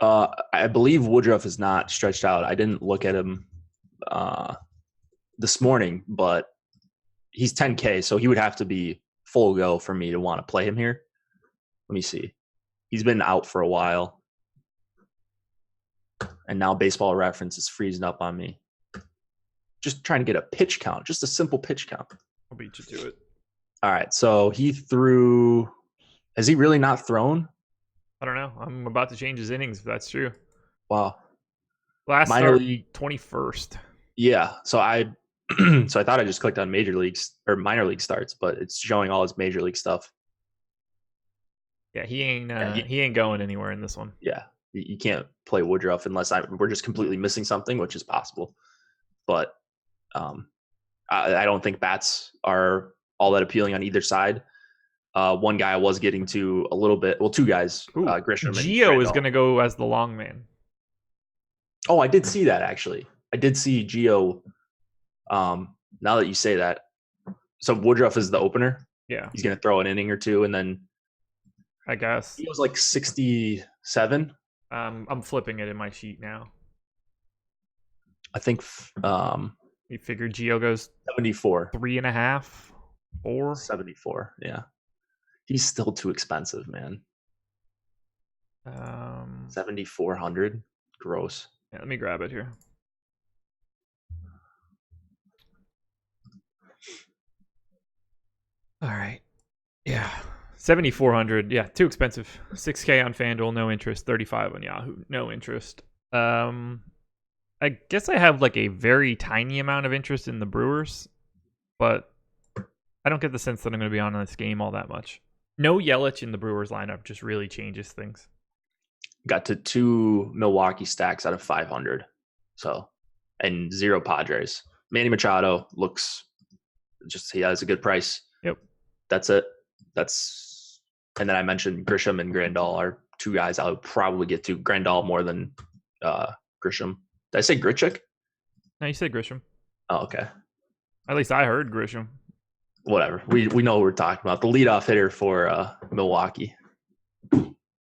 [SPEAKER 2] I believe Woodruff is not stretched out. I didn't look at him this morning, but he's 10K, so he would have to be full go for me to want to play him here. Let me see. He's been out for a while. And now Baseball Reference is freezing up on me. Just trying to get a pitch count, just a simple pitch count.
[SPEAKER 1] I'll beat you to it.
[SPEAKER 2] All right, so he threw. Has he really not thrown?
[SPEAKER 1] I don't know. I'm about to change his innings if that's true.
[SPEAKER 2] Wow.
[SPEAKER 1] Last start, 21st.
[SPEAKER 2] Yeah, so I thought I just clicked on major leagues or minor league starts, but it's showing all his major league stuff.
[SPEAKER 1] Yeah, he ain't going anywhere in this one.
[SPEAKER 2] Yeah, you can't play Woodruff unless we're just completely missing something, which is possible. But I don't think bats are all that appealing on either side. One guy I was getting to a little bit. Well, two guys, Grisham.
[SPEAKER 1] Gio is going to go as the long man.
[SPEAKER 2] Oh, I did see that actually. I did see Gio. Now that you say that, so Woodruff is the opener.
[SPEAKER 1] Yeah,
[SPEAKER 2] he's going to throw an inning or two, and then
[SPEAKER 1] I guess
[SPEAKER 2] he was like 67.
[SPEAKER 1] I'm flipping it in my sheet now.
[SPEAKER 2] I think.
[SPEAKER 1] You figure Gio goes
[SPEAKER 2] 74,
[SPEAKER 1] 3.5, 4,
[SPEAKER 2] 74. Yeah, he's still too expensive, man. 7,400. Gross.
[SPEAKER 1] Yeah, let me grab it here. All right. Yeah. 7,400. Yeah, too expensive. 6K on FanDuel, no interest. 35 on Yahoo, no interest. I guess I have like a very tiny amount of interest in the Brewers, but I don't get the sense that I'm going to be on this game all that much. No Yelich in the Brewers lineup just really changes things.
[SPEAKER 2] Got to 2 Milwaukee stacks out of 500. So, and 0 Padres. Manny Machado looks he has a good price.
[SPEAKER 1] Yep.
[SPEAKER 2] That's it. And then I mentioned Grisham and Grandal are 2 guys I would probably get to. Grandal more than Grisham. Did I say Grichuk?
[SPEAKER 1] No, you said Grisham.
[SPEAKER 2] Oh, okay.
[SPEAKER 1] At least I heard Grisham.
[SPEAKER 2] Whatever. We know what we're talking about. The leadoff hitter for Milwaukee.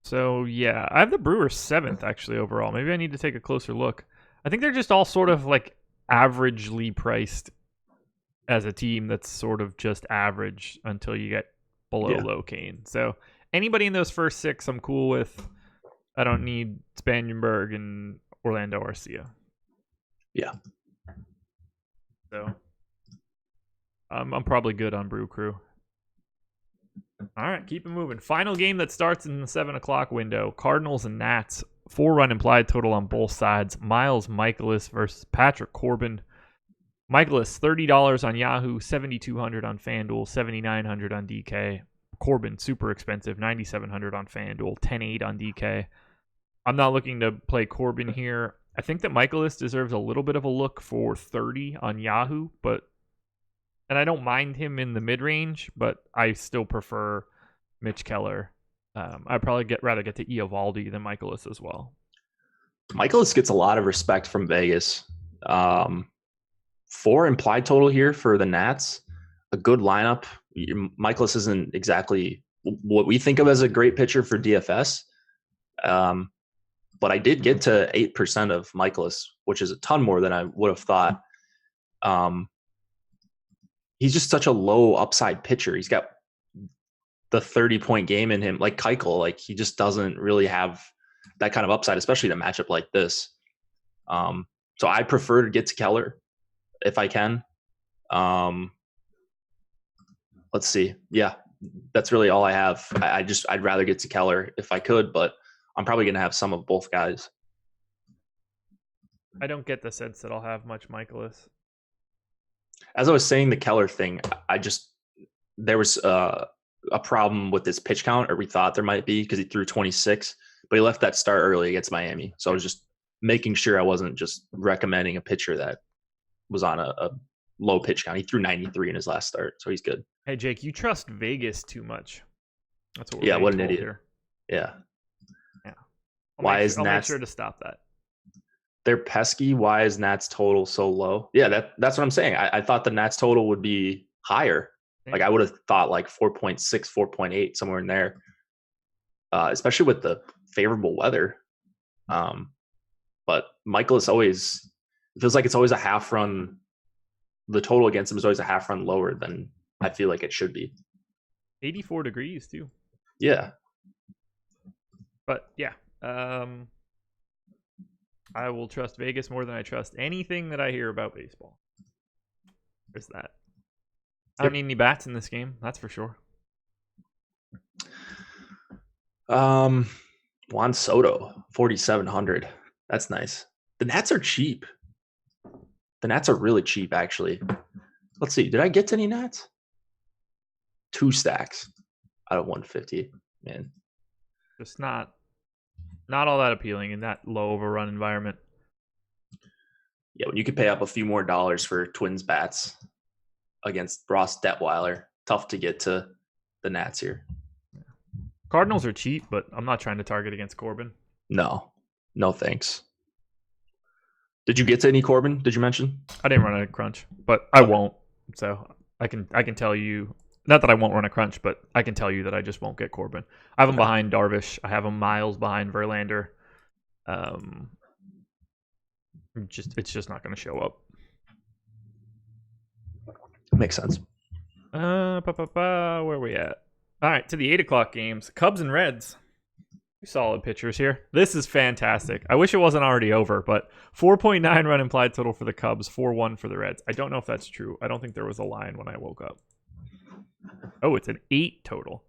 [SPEAKER 1] So, yeah, I have the Brewers 7th, actually, overall. Maybe I need to take a closer look. I think they're just all sort of, like, averagely priced as a team that's sort of just average until you get below low Kane. So, anybody in those first 6 I'm cool with. I don't need Spangenberg and Orlando Arcia.
[SPEAKER 2] Yeah.
[SPEAKER 1] So, I'm probably good on Brew Crew. All right, keep it moving. Final game that starts in the 7 o'clock window. Cardinals and Nats. 4-run implied total on both sides. Miles Michaelis versus Patrick Corbin. Michaelis, $30 on Yahoo, $7,200 on FanDuel, $7,900 on DK. Corbin, super expensive, $9,700 on FanDuel, $10,800 on DK. I'm not looking to play Corbin here. I think that Michaelis deserves a little bit of a look for 30 on Yahoo, and I don't mind him in the mid-range, but I still prefer Mitch Keller. I'd probably rather get to Eovaldi than Michaelis as well.
[SPEAKER 2] Michaelis gets a lot of respect from Vegas. 4 implied total here for the Nats. A good lineup. Michaelis isn't exactly what we think of as a great pitcher for DFS. But I did get to 8% of Michaelis, which is a ton more than I would have thought. He's just such a low upside pitcher. He's got the 30-point game in him, like Keuchel. Like he just doesn't really have that kind of upside, especially in a matchup like this. So I prefer to get to Keller if I can. Let's see. Yeah, that's really all I have. I'd rather get to Keller if I could, but I'm probably going to have some of both guys.
[SPEAKER 1] I don't get the sense that I'll have much Michaelis.
[SPEAKER 2] As I was saying the Keller thing, there was a problem with his pitch count, or we thought there might be, because he threw 26, but he left that start early against Miami. So I was just making sure I wasn't just recommending a pitcher that was on a low pitch count. He threw 93 in his last start, so he's good.
[SPEAKER 1] Hey, Jake, you trust Vegas too much. That's what
[SPEAKER 2] what an idiot. Here. Yeah.
[SPEAKER 1] I'll make sure to stop that.
[SPEAKER 2] They're pesky. Why is Nats total so low? Yeah, that's what I'm saying. I thought the Nats total would be higher. Like I would have thought like 4.6, 4.8, somewhere in there. Especially with the favorable weather. But Michaelis always feels like it's always a half run the total against him is always a half run lower than I feel like it should be.
[SPEAKER 1] 84 degrees too.
[SPEAKER 2] Yeah.
[SPEAKER 1] But yeah, I will trust Vegas more than I trust anything that I hear about baseball. There's that. I don't need any bats in this game, that's for sure.
[SPEAKER 2] Juan Soto, 4,700. That's nice. The Nats are cheap. The Nats are really cheap, actually. Let's see. Did I get to any Nats? 2 stacks out of 150. Man,
[SPEAKER 1] just not all that appealing in that low of a run environment.
[SPEAKER 2] Yeah, when you could pay up a few more dollars for Twins bats against Ross Detweiler, tough to get to the Nats here.
[SPEAKER 1] Cardinals are cheap, but I'm not trying to target against Corbin.
[SPEAKER 2] No thanks. Did you get to any Corbin? Did you mention?
[SPEAKER 1] I didn't run a crunch, but I won't. So I can tell you, not that I won't run a crunch, but I can tell you that I just won't get Corbin. I have him behind Darvish. I have him miles behind Verlander. It's just not going to show up.
[SPEAKER 2] Makes sense.
[SPEAKER 1] Where are we at? All right, to the 8 o'clock games. Cubs and Reds. Solid pitchers here. This is fantastic. I wish it wasn't already over, but 4.9 run implied total for the Cubs, 4-1 for the Reds. I don't know if that's true. I don't think there was a line when I woke up. Oh, it's an 8 total.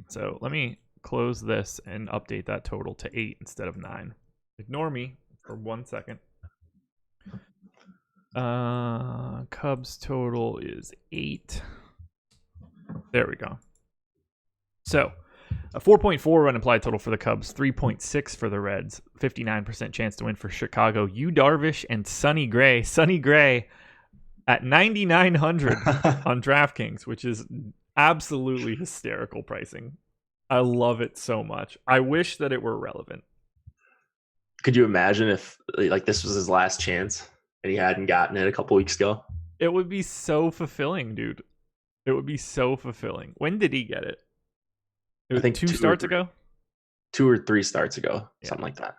[SPEAKER 1] So let me close this and update that total to 8 instead of 9. Ignore me for 1 second. Cubs total is 8. There we go. So a 4.4 run implied total for the Cubs, 3.6 for the Reds, 59% chance to win for Chicago. Yu Darvish and Sonny Gray. Sonny Gray at 9,900 on DraftKings, which is absolutely hysterical pricing. I love it so much. I wish that it were relevant.
[SPEAKER 2] Could you imagine if like this was his last chance and he hadn't gotten it a couple weeks ago?
[SPEAKER 1] It would be so fulfilling, dude. It would be so fulfilling. When did he get it?
[SPEAKER 2] I think
[SPEAKER 1] 2 starts ago?
[SPEAKER 2] 2 or 3 starts ago,
[SPEAKER 1] yeah.
[SPEAKER 2] Something like that.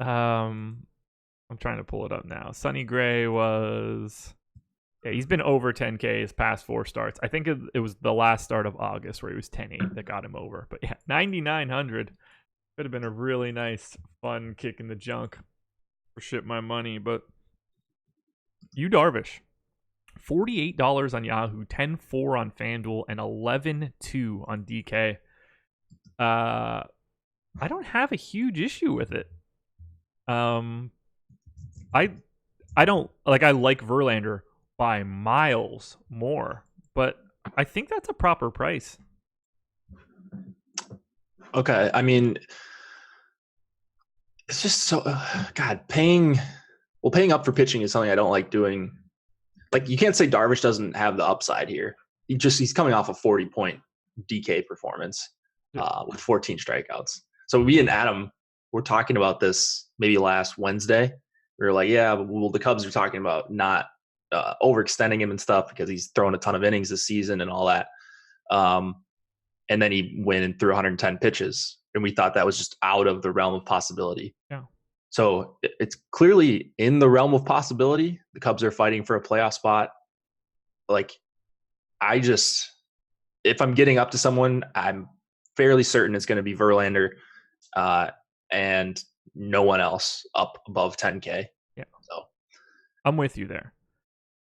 [SPEAKER 1] I'm trying to pull it up now. Sonny Gray was... Yeah, he's been over 10K his past 4 starts. I think it was the last start of August where he was 10-8 that got him over. But yeah, 9,900 could have been a really nice, fun kick in the junk for shit my money. But Yu Darvish, $48 on Yahoo, 10-4 on FanDuel, and 11-2 on DK. I don't have a huge issue with it. I don't like. I like Verlander by miles more, but I think that's a proper price.
[SPEAKER 2] Okay, I mean, it's just so paying up for pitching is something I don't like doing. Like, you can't say Darvish doesn't have the upside here. He's coming off a 40-point DK performance with 14 strikeouts. So we and Adam were talking about this maybe last Wednesday. We were like, yeah, well, the Cubs are talking about not overextending him and stuff because he's thrown a ton of innings this season and all that. And then he went and threw 110 pitches. And we thought that was just out of the realm of possibility. Yeah. So it's clearly in the realm of possibility. The Cubs are fighting for a playoff spot. Like, if I'm getting up to someone, I'm fairly certain it's going to be Verlander and no one else up above 10K.
[SPEAKER 1] Yeah. So I'm with you there.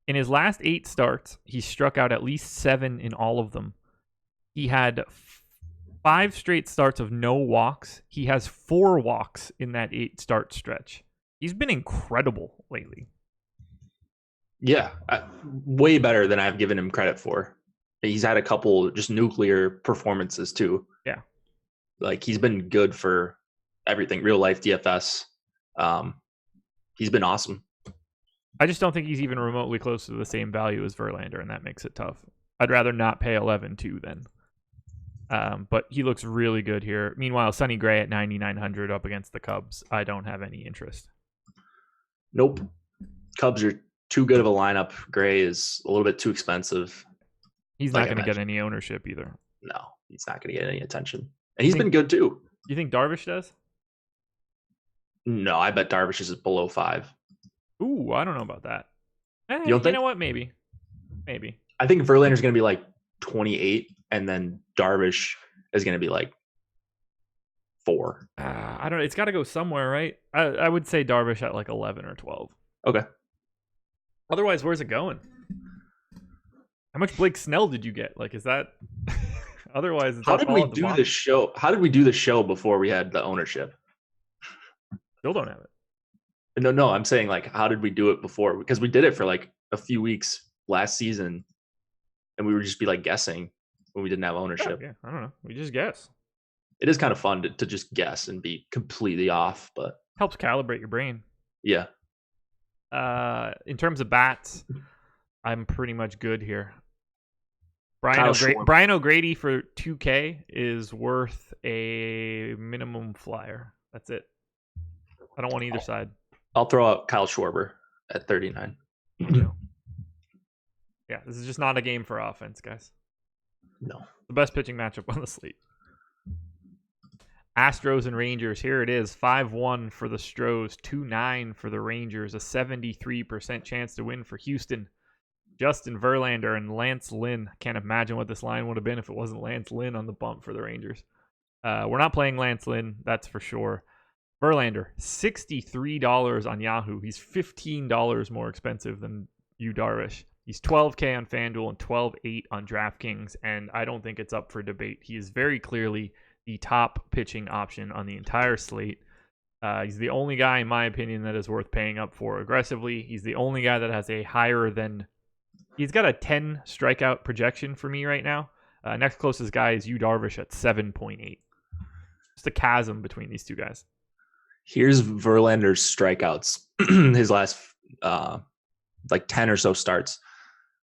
[SPEAKER 1] In his last 8 starts, he struck out at least 7 in all of them. He had 5 straight starts of no walks. He has 4 walks in that 8 start stretch. He's been incredible lately.
[SPEAKER 2] Yeah, way better than I've given him credit for. He's had a couple just nuclear performances too.
[SPEAKER 1] Yeah.
[SPEAKER 2] Like, he's been good for everything, real life DFS. He's been awesome.
[SPEAKER 1] I just don't think he's even remotely close to the same value as Verlander, and that makes it tough. I'd rather not pay 11-2 then. But he looks really good here. Meanwhile, Sonny Gray at 9,900 up against the Cubs, I don't have any interest.
[SPEAKER 2] Nope. Cubs are too good of a lineup. Gray is a little bit too expensive.
[SPEAKER 1] He's not going to get any ownership either.
[SPEAKER 2] No, he's not going to get any attention. And he's been good too.
[SPEAKER 1] You think Darvish does?
[SPEAKER 2] No, I bet Darvish is below 5.
[SPEAKER 1] Ooh, I don't know about that.
[SPEAKER 2] You don't think?
[SPEAKER 1] know what? Maybe.
[SPEAKER 2] I think Verlander's going to be like 28, and then Darvish is going to be like 4.
[SPEAKER 1] I don't know. It's got to go somewhere, right? I would say Darvish at like 11 or 12.
[SPEAKER 2] Okay.
[SPEAKER 1] Otherwise, where's it going? How much Blake Snell did you get? Like, is that... Otherwise, it's
[SPEAKER 2] How did we do this show? How did we do the show before we had the ownership?
[SPEAKER 1] Still don't have it.
[SPEAKER 2] No, I'm saying like, how did we do it before? Because we did it for like a few weeks last season, and we would just be like guessing when we didn't have ownership.
[SPEAKER 1] Yeah, I don't know. We just guess.
[SPEAKER 2] It is kind of fun to just guess and be completely off, but
[SPEAKER 1] helps calibrate your brain.
[SPEAKER 2] Yeah.
[SPEAKER 1] In terms of bats, I'm pretty much good here. Brian O'Grady for 2K is worth a minimum flyer. That's it. I don't want either side.
[SPEAKER 2] I'll throw out Kyle Schwarber at 39.
[SPEAKER 1] Yeah, this is just not a game for offense, guys.
[SPEAKER 2] No.
[SPEAKER 1] The best pitching matchup on the slate. Astros and Rangers. Here it is. 5-1 for the Stros. 2-9 for the Rangers. A 73% chance to win for Houston. Justin Verlander and Lance Lynn. I can't imagine what this line would have been if it wasn't Lance Lynn on the bump for the Rangers. We're not playing Lance Lynn, that's for sure. Verlander, $63 on Yahoo. He's $15 more expensive than Yu Darvish. He's $12K on FanDuel and $12.8 on DraftKings, and I don't think it's up for debate. He is very clearly the top pitching option on the entire slate. He's the only guy, in my opinion, that is worth paying up for aggressively. He's the only guy that has a higher than... He's got a 10 strikeout projection for me right now. Next closest guy is Yu Darvish at 7.8. Just a chasm between these two guys.
[SPEAKER 2] Here's Verlander's strikeouts. His last like 10 or so starts.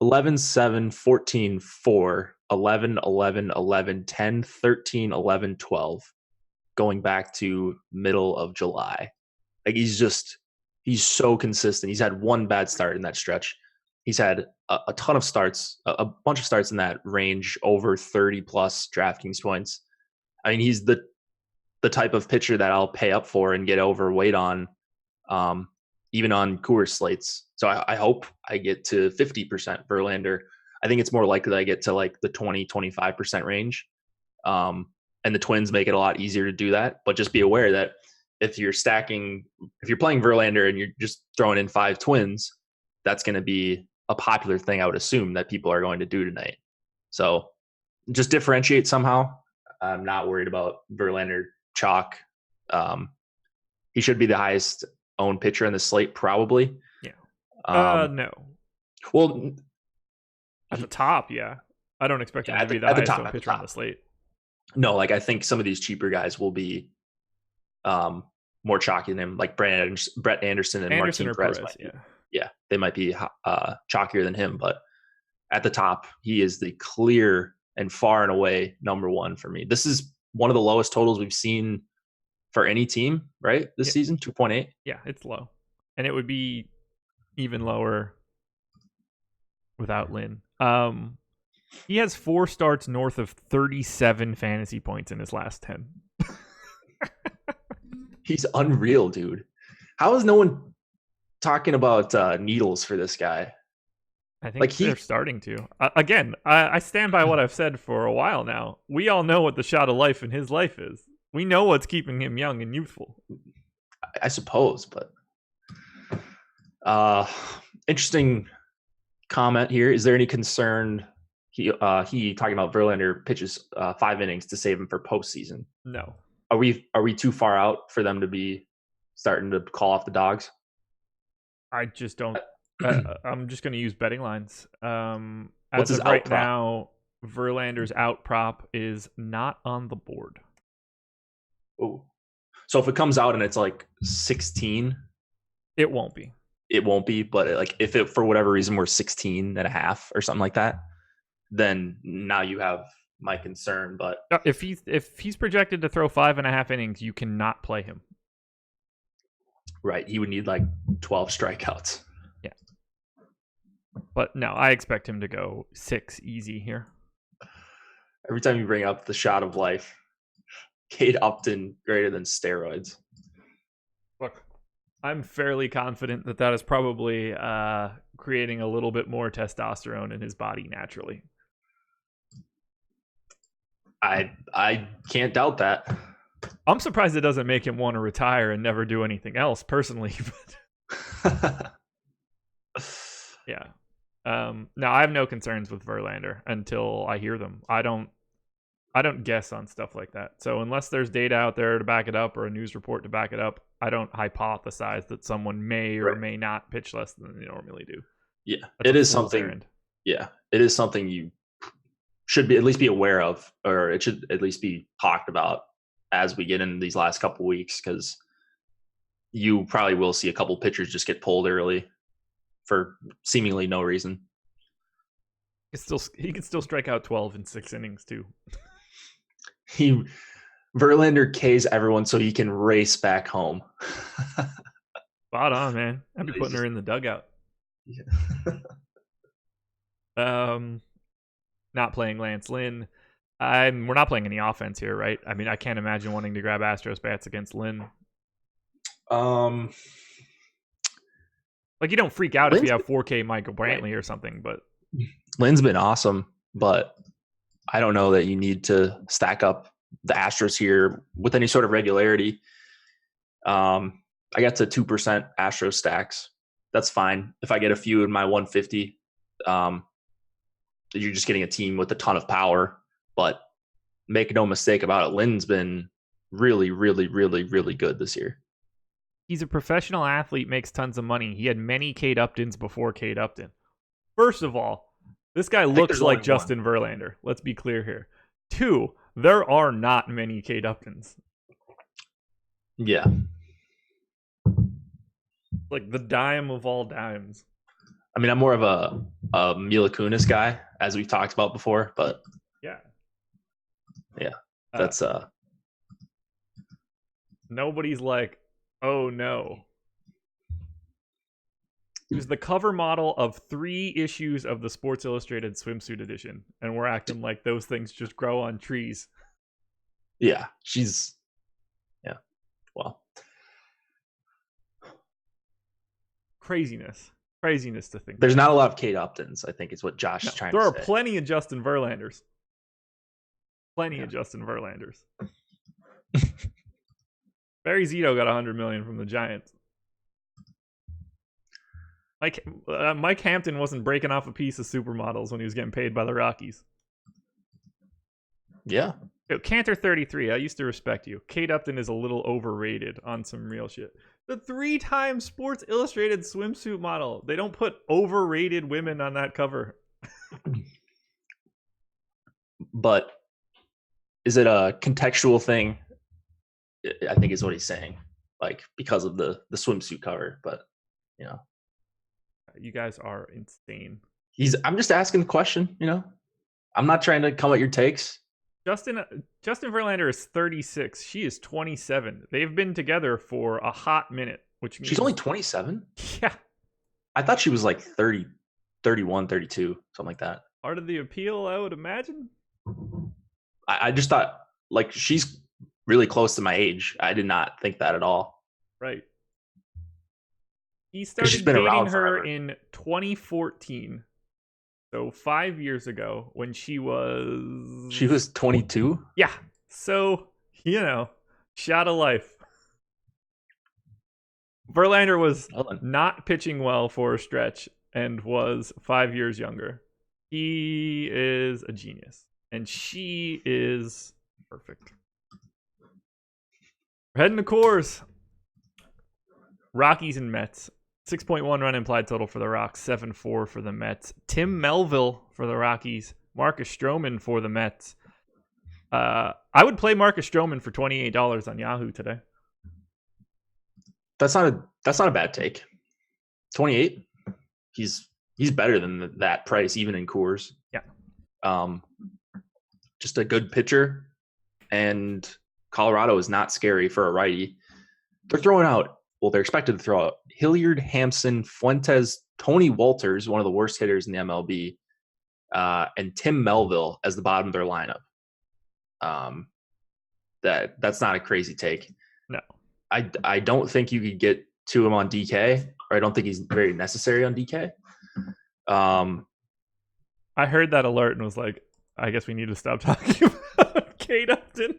[SPEAKER 2] 11, 7, 14, 4, 11, 11, 11, 10, 13, 11, 12. Going back to middle of July. Like he's so consistent. He's had one bad start in that stretch. He's had a ton of starts, a bunch of starts in that range, over 30 plus DraftKings points. I mean, he's the type of pitcher that I'll pay up for and get overweight on, even on Coors slates. So I hope I get to 50% Verlander. I think it's more likely that I get to like the 20-25% range. And the Twins make it a lot easier to do that. But just be aware that if you're playing Verlander and you're just throwing in 5 Twins, that's going to be a popular thing, I would assume, that people are going to do tonight. So just differentiate somehow. I'm not worried about Verlander chalk. He should be the highest owned pitcher in the slate, probably.
[SPEAKER 1] Yeah. No.
[SPEAKER 2] Well,
[SPEAKER 1] at the top, yeah. I don't expect him to be the highest owned pitcher on the slate.
[SPEAKER 2] No, like I think some of these cheaper guys will be more chalky than him, like Brett Anderson and Martin Perez. Yeah, they might be chalkier than him, but at the top, he is the clear and far and away number one for me. This is one of the lowest totals we've seen for any team, right? This season, 2.8.
[SPEAKER 1] Yeah, it's low. And it would be even lower without Lynn. He has 4 starts north of 37 fantasy points in his last 10.
[SPEAKER 2] He's unreal, dude. How is no one talking about needles for this guy?
[SPEAKER 1] I think they're starting to. Again, I stand by what I've said for a while now. We all know what the shot of life in his life is. We know what's keeping him young and youthful.
[SPEAKER 2] I suppose, but interesting comment here. Is there any concern he talking about Verlander pitches 5 innings to save him for postseason?
[SPEAKER 1] No.
[SPEAKER 2] Are we too far out for them to be starting to call off the dogs?
[SPEAKER 1] I just don't. I'm just going to use betting lines. As of right now, Verlander's out prop is not on the board.
[SPEAKER 2] Oh, so if it comes out and it's like 16,
[SPEAKER 1] it won't be.
[SPEAKER 2] It won't be, but like if it for whatever reason were 16 and a half or something like that, then now you have my concern. But
[SPEAKER 1] if he's projected to throw 5.5 innings, you cannot play him.
[SPEAKER 2] Right, he would need like 12 strikeouts.
[SPEAKER 1] Yeah, but no, I expect him to go 6 easy here.
[SPEAKER 2] Every time you bring up the shot of life, Kate Upton greater than steroids.
[SPEAKER 1] Look, I'm fairly confident that is probably creating a little bit more testosterone in his body naturally.
[SPEAKER 2] I can't doubt that.
[SPEAKER 1] I'm surprised it doesn't make him want to retire and never do anything else personally. Yeah. Now I have no concerns with Verlander until I hear them. I don't guess on stuff like that. So unless there's data out there to back it up or a news report to back it up, I don't hypothesize that someone may or may not pitch less than they normally do.
[SPEAKER 2] Yeah, it is something. Yeah, it is something you should at least be aware of, or it should at least be talked about as we get into these last couple weeks, because you probably will see a couple pitchers just get pulled early for seemingly no reason.
[SPEAKER 1] He could still strike out 12 in 6 innings too.
[SPEAKER 2] Verlander K's everyone so he can race back home.
[SPEAKER 1] Spot on, man. I'd be putting her in the dugout. Yeah. Not playing Lance Lynn. We're not playing any offense here, right? I mean, I can't imagine wanting to grab Astros bats against Lynn. Like, you don't freak out if you have 4K Michael Brantley or something, but
[SPEAKER 2] Lynn's been awesome, but I don't know that you need to stack up the Astros here with any sort of regularity. I got to 2% Astros stacks. That's fine. If I get a few in my 150, you're just getting a team with a ton of power. But make no mistake about it, Lynn's been really, really, really, really good this year.
[SPEAKER 1] He's a professional athlete, makes tons of money. He had many Kate Uptons before Kate Upton. First of all, this guy looks like Justin Verlander. Let's be clear here. 2, there are not many Kate Uptons.
[SPEAKER 2] Yeah.
[SPEAKER 1] Like the dime of all dimes.
[SPEAKER 2] I mean, I'm more of a Mila Kunis guy, as we've talked about before, but yeah, that's
[SPEAKER 1] nobody's like, oh no. He was the cover model of 3 issues of the Sports Illustrated swimsuit edition, and we're acting like those things just grow on trees.
[SPEAKER 2] Yeah, well.
[SPEAKER 1] Craziness to think.
[SPEAKER 2] There's not a lot of Kate Uptons, I think is what Josh is trying to say.
[SPEAKER 1] There are plenty of Justin Verlanders. Of Justin Verlanders. Barry Zito got $100 million from the Giants. Mike Hampton wasn't breaking off a piece of supermodels when he was getting paid by the Rockies.
[SPEAKER 2] Yeah.
[SPEAKER 1] Cantor 33, I used to respect you. Kate Upton is a little overrated on some real shit. The 3-time Sports Illustrated swimsuit model. They don't put overrated women on that cover.
[SPEAKER 2] But is it a contextual thing? I think is what he's saying. Like, because of the swimsuit cover. But, you know.
[SPEAKER 1] You guys are insane.
[SPEAKER 2] I'm just asking the question, you know. I'm not trying to come at your takes.
[SPEAKER 1] Justin Verlander is 36. She is 27. They've been together for a hot minute, which means
[SPEAKER 2] she's only 27?
[SPEAKER 1] Yeah.
[SPEAKER 2] I thought she was like 30, 31, 32, something like that.
[SPEAKER 1] Part of the appeal, I would imagine.
[SPEAKER 2] I just thought, like, she's really close to my age. I did not think that at all.
[SPEAKER 1] Right. He started dating her in 2014. So 5 years ago, when she was
[SPEAKER 2] 22?
[SPEAKER 1] Yeah. So, you know, shot of life. Verlander was not pitching well for a stretch and was 5 years younger. He is a genius. And she is perfect. We're heading to Coors. Rockies and Mets. 6.1 run implied total for the Rocks, 7.4 for the Mets. Tim Melville for the Rockies, Marcus Stroman for the Mets. I would play Marcus Stroman for $28 on Yahoo today.
[SPEAKER 2] That's not a bad take. 28. He's better than that price even in Coors.
[SPEAKER 1] Yeah.
[SPEAKER 2] Just a good pitcher, and Colorado is not scary for a righty. They're expected to throw out Hilliard, Hampson, Fuentes, Tony Walters, one of the worst hitters in the MLB, and Tim Melville as the bottom of their lineup. That's not a crazy take.
[SPEAKER 1] No.
[SPEAKER 2] I don't think you could get to him on DK, or I don't think he's very necessary on DK.
[SPEAKER 1] I heard that alert and was like, I guess we need to stop talking about Kate Upton.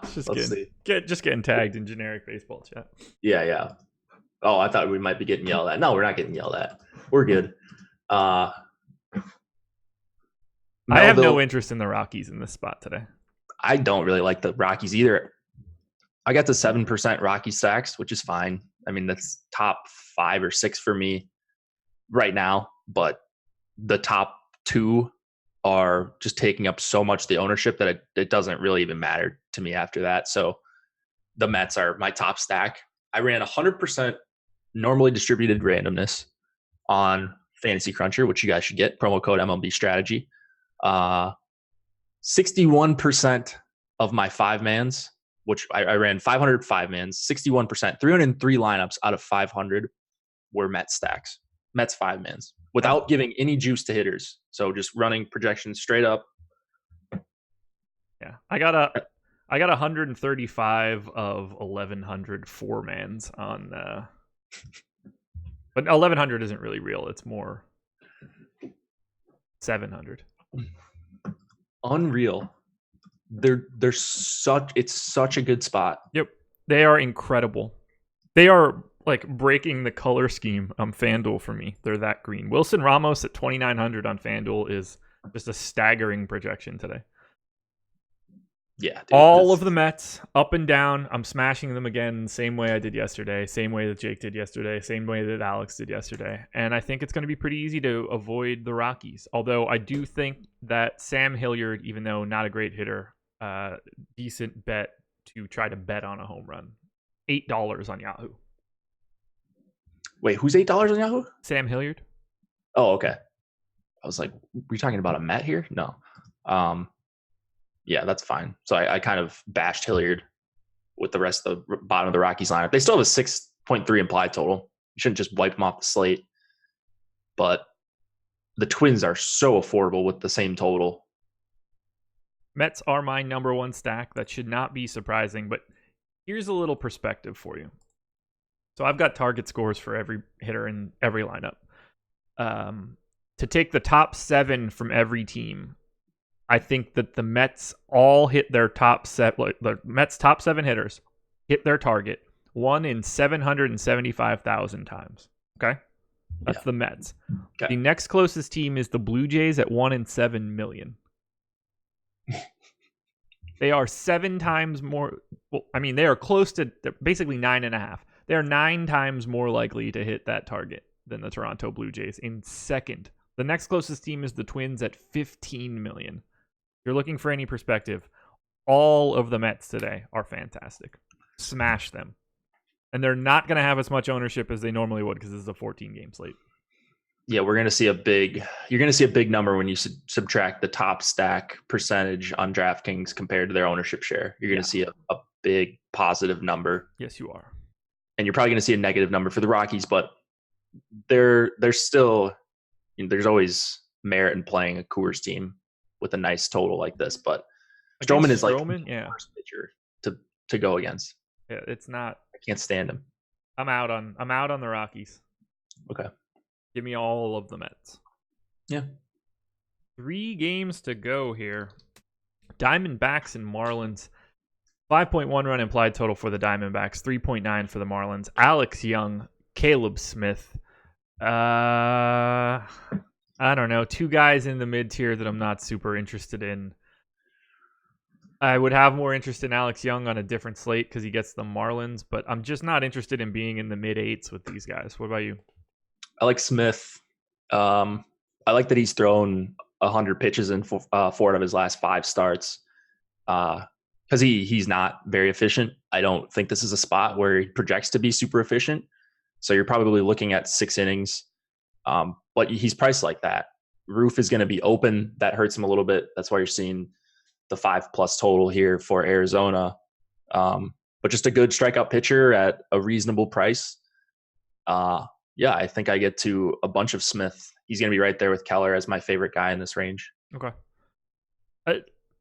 [SPEAKER 1] Just getting tagged in generic baseball chat.
[SPEAKER 2] Yeah. Oh, I thought we might be getting yelled at. No, we're not getting yelled at. We're good.
[SPEAKER 1] I have no interest in the Rockies in this spot today.
[SPEAKER 2] I don't really like the Rockies either. I got the 7% Rocky stacks, which is fine. I mean, that's top 5 or 6 for me right now, but the top 2 are just taking up so much the ownership that it doesn't really even matter to me after that. So the Mets are my top stack. I ran 100% normally distributed randomness on Fantasy Cruncher, which you guys should get. Promo code MLB Strategy. 61% of my 5-mans, which I ran 500 5-mans, 61%, 303 lineups out of 500 were Mets stacks. Mets 5-mans without giving any juice to hitters. So just running projections straight up.
[SPEAKER 1] Yeah. I got 135 of 1100 4-mans on but 1100 isn't really real. It's more 700.
[SPEAKER 2] Unreal. It's such a good spot.
[SPEAKER 1] Yep. They are incredible. They are like breaking the color scheme on FanDuel for me. They're that green. Wilson Ramos at 2,900 on FanDuel is just a staggering projection today.
[SPEAKER 2] Yeah. Dude,
[SPEAKER 1] all of the Mets up and down. I'm smashing them again, same way I did yesterday, same way that Jake did yesterday, same way that Alex did yesterday. And I think it's going to be pretty easy to avoid the Rockies. Although I do think that Sam Hilliard, even though not a great hitter, decent bet to try to bet on a home run. $8 on Yahoo.
[SPEAKER 2] Wait, who's $8 on Yahoo?
[SPEAKER 1] Sam Hilliard.
[SPEAKER 2] Oh, okay. I was like, were you talking about a Met here? No. Yeah, that's fine. So I kind of bashed Hilliard with the rest of the bottom of the Rockies lineup. They still have a 6.3 implied total. You shouldn't just wipe them off the slate. But the Twins are so affordable with the same total.
[SPEAKER 1] Mets are my number one stack. That should not be surprising, but here's a little perspective for you. So I've got target scores for every hitter in every lineup. To take the top 7 from every team, I think that the Mets all hit their top set. The Mets' top 7 hitters hit their target 1 in 775,000 times. Okay, that's the Mets. Okay. The next closest team is the Blue Jays at 1 in 7 million. They are 7 times more. Well, I mean, they are close to basically 9.5. They are 9 times more likely to hit that target than the Toronto Blue Jays in second. The next closest team is the Twins at 15 million. If you're looking for any perspective, all of the Mets today are fantastic. Smash them. And they're not going to have as much ownership as they normally would because this is a 14-game slate.
[SPEAKER 2] Yeah, you're going to see a big number when you subtract the top stack percentage on DraftKings compared to their ownership share. You're going to see a big positive number.
[SPEAKER 1] Yes, you are.
[SPEAKER 2] And you're probably going to see a negative number for the Rockies, but they're still, there's always merit in playing a Coors team with a nice total like this. But Stroman is like the worst pitcher to go against.
[SPEAKER 1] Yeah, it's not.
[SPEAKER 2] I can't stand him.
[SPEAKER 1] I'm out on the Rockies.
[SPEAKER 2] Okay.
[SPEAKER 1] Give me all of the Mets.
[SPEAKER 2] Yeah.
[SPEAKER 1] 3 games to go here. Diamondbacks and Marlins. 5.1 run implied total for the Diamondbacks. 3.9 for the Marlins. Alex Young, Caleb Smith. I don't know. 2 guys in the mid-tier that I'm not super interested in. I would have more interest in Alex Young on a different slate because he gets the Marlins, but I'm just not interested in being in the mid-8s with these guys. What about you?
[SPEAKER 2] I like Smith. I like that he's thrown 100 pitches in 4 out of his last 5 starts because he's not very efficient. I don't think this is a spot where he projects to be super efficient. So you're probably looking at 6 innings, but he's priced like that. Roof is going to be open. That hurts him a little bit. That's why you're seeing the 5+ total here for Arizona. But just a good strikeout pitcher at a reasonable price. Yeah, I think I get to a bunch of Smith. He's going to be right there with Keller as my favorite guy in this range.
[SPEAKER 1] Okay.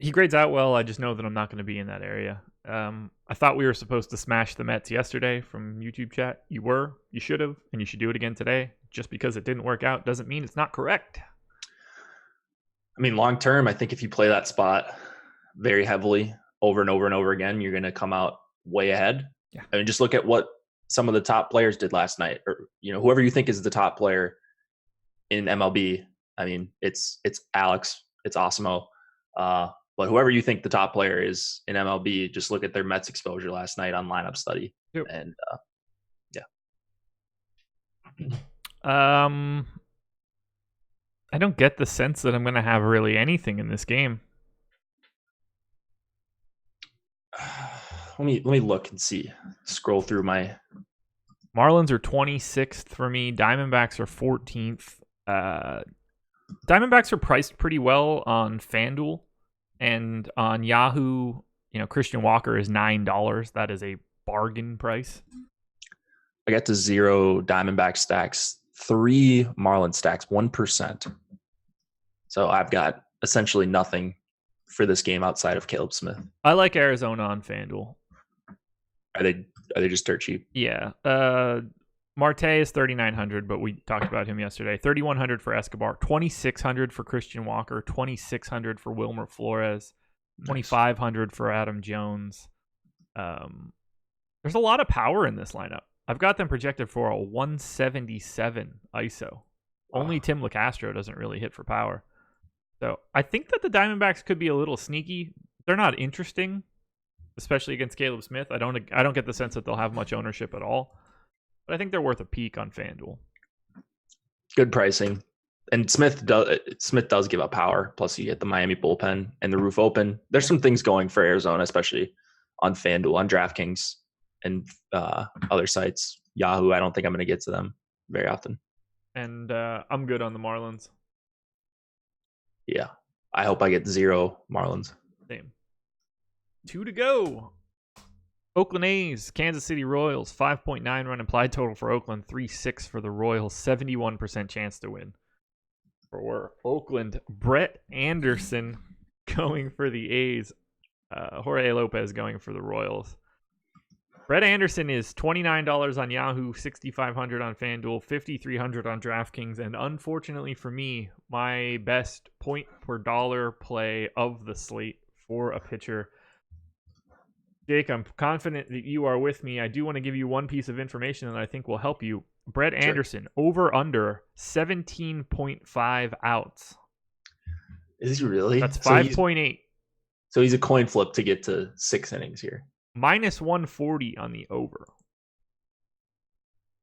[SPEAKER 1] He grades out well. I just know that I'm not going to be in that area. I thought we were supposed to smash the Mets yesterday from YouTube chat. You were. You should have. And you should do it again today. Just because it didn't work out doesn't mean it's not correct.
[SPEAKER 2] I mean, long term, I think if you play that spot very heavily over and over and over again, you're going to come out way ahead.
[SPEAKER 1] Yeah.
[SPEAKER 2] I mean, just look at what some of the top players did last night, or whoever you think is the top player in MLB. I mean, it's Alex, it's Osimo, but whoever you think the top player is in MLB, just look at their Mets exposure last night on lineup study, and
[SPEAKER 1] I don't get the sense that I'm going to have really anything in this game.
[SPEAKER 2] Let me look and see. Scroll through my.
[SPEAKER 1] Marlins are 26th for me. Diamondbacks are 14th. Diamondbacks are priced pretty well on FanDuel, and on Yahoo, Christian Walker is $9. That is a bargain price.
[SPEAKER 2] I got to 0 Diamondback stacks, 3 Marlin stacks, 1%. So I've got essentially nothing for this game outside of Caleb Smith.
[SPEAKER 1] I like Arizona on FanDuel.
[SPEAKER 2] Are they just dirt cheap?
[SPEAKER 1] Yeah. Marte is 3,900, but we talked about him yesterday. 3,100 for Escobar, 2,600 for Christian Walker, 2,600 for Wilmer Flores, 2,500 for Adam Jones. There's a lot of power in this lineup. I've got them projected for a 177 ISO. Only Tim LeCastro doesn't really hit for power. So I think that the Diamondbacks could be a little sneaky. They're not interesting, especially against Caleb Smith. I don't get the sense that they'll have much ownership at all. But I think they're worth a peek on FanDuel.
[SPEAKER 2] Good pricing. And Smith does give up power. Plus you get the Miami bullpen and the roof open. There's some things going for Arizona, especially on FanDuel, on DraftKings, and other sites. Yahoo, I don't think I'm going to get to them very often.
[SPEAKER 1] And I'm good on the Marlins.
[SPEAKER 2] Yeah. I hope I get 0 Marlins.
[SPEAKER 1] Same. 2 to go. Oakland A's, Kansas City Royals, 5.9 run implied total for Oakland, 3.6 for the Royals, 71% chance to win. For Oakland, Brett Anderson going for the A's, Jorge Lopez going for the Royals. Brett Anderson is $29 on Yahoo, $6,500 on FanDuel, $5,300 on DraftKings, and unfortunately for me, my best point per dollar play of the slate for a pitcher. Jake, I'm confident that you are with me. I do want to give you one piece of information that I think will help you. Brett Anderson, over under 17.5 outs.
[SPEAKER 2] Is he really?
[SPEAKER 1] That's 5.8.
[SPEAKER 2] So he's a coin flip to get to 6 innings here.
[SPEAKER 1] Minus 140 on the over.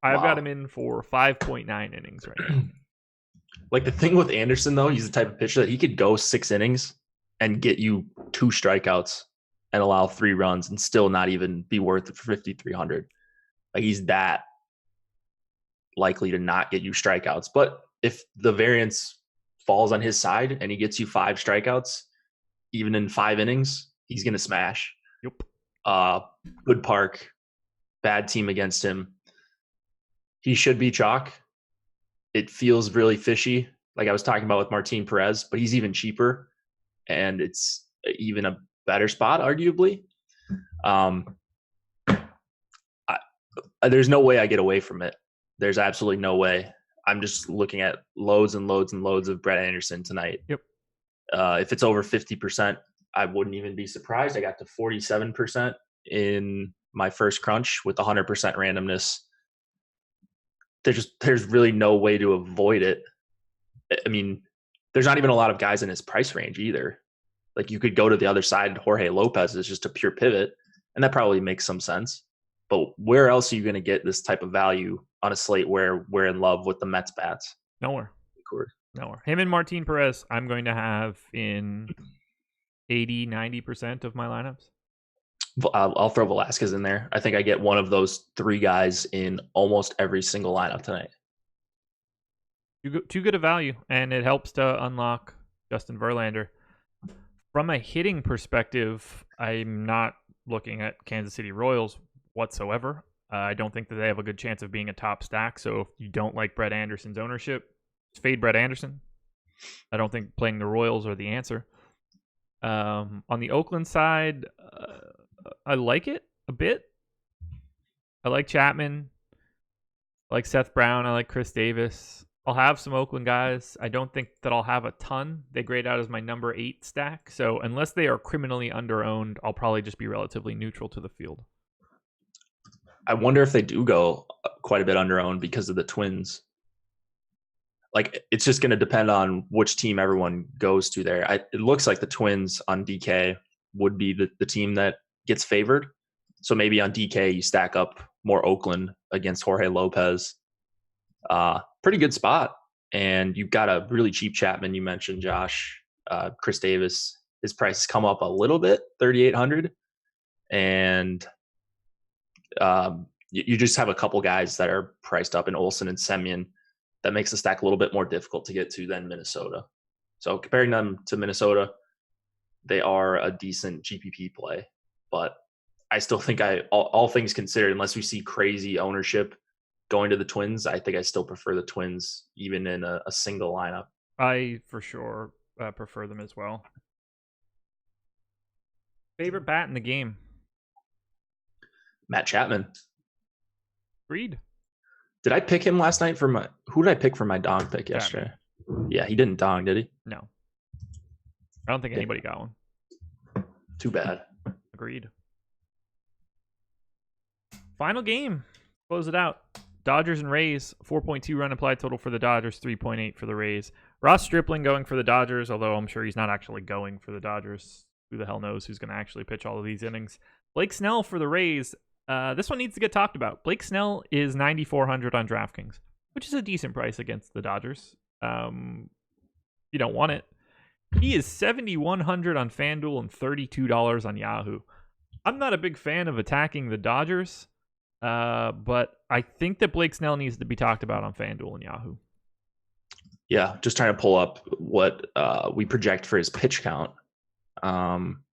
[SPEAKER 1] I've got him in for 5.9 innings right now.
[SPEAKER 2] Like the thing with Anderson, though, he's the type of pitcher that he could go 6 innings and get you 2 strikeouts and allow 3 runs and still not even be worth it for 5,300. Like he's that likely to not get you strikeouts. But if the variance falls on his side and he gets you 5 strikeouts, even in 5 innings, he's going to smash.
[SPEAKER 1] Yep.
[SPEAKER 2] Good park, bad team against him. He should be chalk. It feels really fishy, like I was talking about with Martin Perez, but he's even cheaper, and it's even a better spot, arguably. There's no way I get away from it. There's absolutely no way. I'm just looking at loads and loads and loads of Brett Anderson tonight.
[SPEAKER 1] Yep.
[SPEAKER 2] If it's over 50%, I wouldn't even be surprised. I got to 47% in my first crunch with 100% randomness. There's really no way to avoid it. I mean, there's not even a lot of guys in his price range either. Like you could go to the other side. Jorge Lopez is just a pure pivot, and that probably makes some sense. But where else are you going to get this type of value on a slate where we're in love with the Mets bats?
[SPEAKER 1] Nowhere.
[SPEAKER 2] Of course.
[SPEAKER 1] Nowhere. Him and Martin Perez, I'm going to have in 80-90% of my lineups.
[SPEAKER 2] I'll throw Velasquez in there. I think I get one of those 3 guys in almost every single lineup tonight.
[SPEAKER 1] Too good a value, and it helps to unlock Justin Verlander. From a hitting perspective, I'm not looking at Kansas City Royals whatsoever. I don't think that they have a good chance of being a top stack, so if you don't like Brett Anderson's ownership, fade Brett Anderson. I don't think playing the Royals are the answer. On the Oakland side, I like it a bit. I like Chapman. I like Seth Brown. I like Chris Davis. I'll have some Oakland guys. I don't think that I'll have a ton. They grade out as my number 8 stack. So unless they are criminally underowned, I'll probably just be relatively neutral to the field.
[SPEAKER 2] I wonder if they do go quite a bit underowned because of the Twins. Like, it's just going to depend on which team everyone goes to there. It looks like the Twins on DK would be the team that gets favored. So maybe on DK you stack up more Oakland against Jorge Lopez. Pretty good spot. And you've got a really cheap Chapman. You mentioned Josh, Chris Davis. His price has come up a little bit, $3,800. And you just have a couple guys that are priced up in Olsen and Semyon. That makes the stack a little bit more difficult to get to than Minnesota. So comparing them to Minnesota, they are a decent GPP play. But I still think all things considered, unless we see crazy ownership going to the Twins, I think I still prefer the Twins even in a single lineup.
[SPEAKER 1] I for sure prefer them as well. Favorite bat in the game?
[SPEAKER 2] Matt Chapman.
[SPEAKER 1] Agreed.
[SPEAKER 2] Did I pick him last night who did I pick for my dong pick yesterday? Yeah, he didn't dong, did he?
[SPEAKER 1] No. I don't think anybody got one.
[SPEAKER 2] Too bad.
[SPEAKER 1] Agreed. Final game. Close it out. Dodgers and Rays. 4.2 run implied total for the Dodgers, 3.8 for the Rays. Ross Stripling going for the Dodgers, although I'm sure he's not actually going for the Dodgers. Who the hell knows who's going to actually pitch all of these innings. Blake Snell for the Rays. This one needs to get talked about. Blake Snell is 9,400 on DraftKings, which is a decent price against the Dodgers. You don't want it. He is 7,100 on FanDuel and $32 on Yahoo. I'm not a big fan of attacking the Dodgers, but I think that Blake Snell needs to be talked about on FanDuel and Yahoo.
[SPEAKER 2] Yeah, just trying to pull up what we project for his pitch count,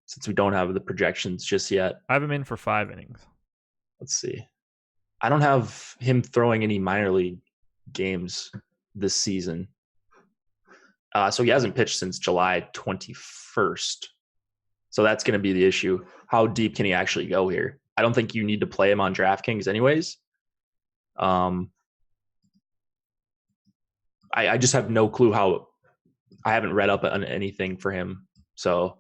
[SPEAKER 2] since we don't have the projections just yet.
[SPEAKER 1] I have him in for 5 innings.
[SPEAKER 2] Let's see. I don't have him throwing any minor league games this season. So he hasn't pitched since July 21st. So that's going to be the issue. How deep can he actually go here? I don't think you need to play him on DraftKings anyways. I just have no clue how. I haven't read up on anything for him. So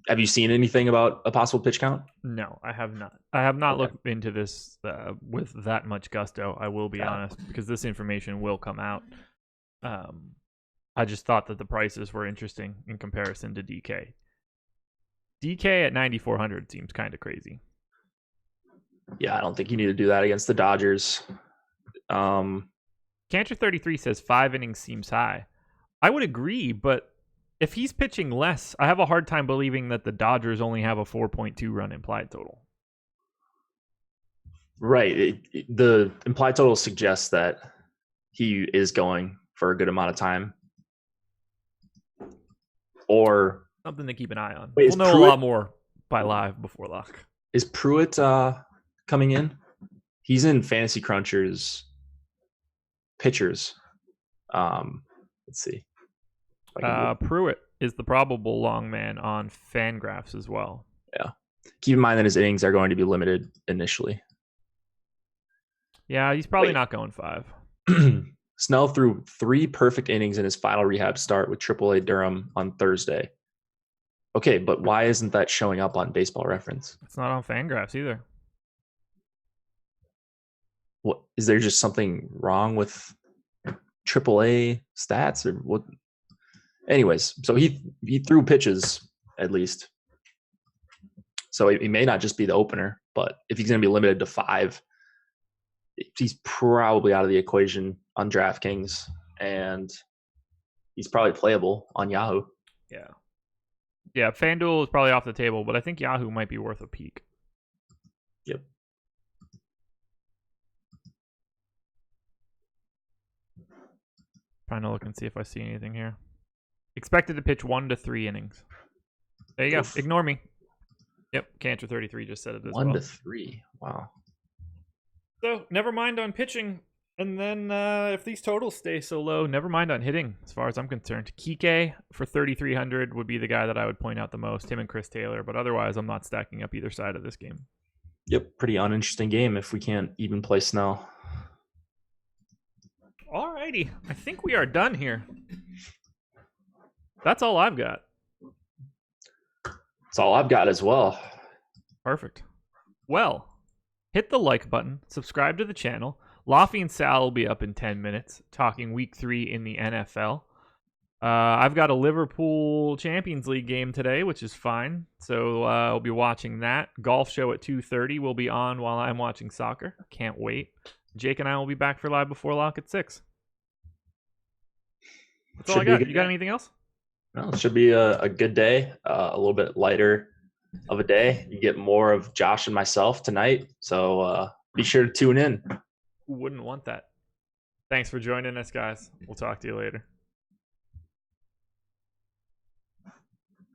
[SPEAKER 2] have you seen anything about a possible pitch count?
[SPEAKER 1] No, I have not. I have not looked into this with that much gusto, I will be honest, because this information will come out. I just thought that the prices were interesting in comparison to DK. DK at 9,400 seems kind of crazy.
[SPEAKER 2] Yeah, I don't think you need to do that against the Dodgers.
[SPEAKER 1] Cantor 33 says 5 innings seems high. I would agree, but if he's pitching less, I have a hard time believing that the Dodgers only have a 4.2 run implied total.
[SPEAKER 2] Right. The implied total suggests that he is going for a good amount of time. Or
[SPEAKER 1] something to keep an eye on.
[SPEAKER 2] Wait,
[SPEAKER 1] we'll know a lot more by live before lock.
[SPEAKER 2] Is Pruitt coming in? He's in Fantasy Cruncher's pitchers. Let's see.
[SPEAKER 1] Pruitt is the probable long man on Fangraphs as well.
[SPEAKER 2] Yeah. Keep in mind that his innings are going to be limited initially.
[SPEAKER 1] Yeah, he's probably not going 5.
[SPEAKER 2] Snell threw 3 perfect innings in his final rehab start with AAA Durham on Thursday. Okay, but why isn't that showing up on Baseball Reference?
[SPEAKER 1] It's not on Fangraphs either.
[SPEAKER 2] What is there just something wrong with AAA stats or what? Anyways, so he threw pitches at least. So he may not just be the opener, but if he's going to be limited to 5, he's probably out of the equation on DraftKings, and he's probably playable on Yahoo.
[SPEAKER 1] Yeah, FanDuel is probably off the table, but I think Yahoo might be worth a peek.
[SPEAKER 2] Yep.
[SPEAKER 1] Trying to look and see if I see anything here. Expected to pitch 1 to 3 innings. There you go. Ignore me. Yep, Cantor 33 just said it as well.
[SPEAKER 2] 1 to 3. Wow.
[SPEAKER 1] So, never mind on pitching. And then if these totals stay so low, never mind on hitting, as far as I'm concerned. Kike for 3,300 would be the guy that I would point out the most, him and Chris Taylor. But otherwise, I'm not stacking up either side of this game.
[SPEAKER 2] Yep, pretty uninteresting game if we can't even play Snell.
[SPEAKER 1] Alrighty, I think we are done here. That's all I've got.
[SPEAKER 2] That's all I've got as well.
[SPEAKER 1] Perfect. Well, hit the like button, subscribe to the channel. Laffy and Sal will be up in 10 minutes talking week 3 in the NFL. I've got a Liverpool Champions League game today, which is fine. So I'll be watching that. Golf show at 2:30 will be on while I'm watching soccer. Can't wait. Jake and I will be back for Live Before Lock at 6. That's all I got. You got anything else?
[SPEAKER 2] No, it should be a good day. A little bit lighter of a day. You get more of Josh and myself tonight. So be sure to tune in.
[SPEAKER 1] Who wouldn't want that? Thanks for joining us, guys. We'll talk to you later.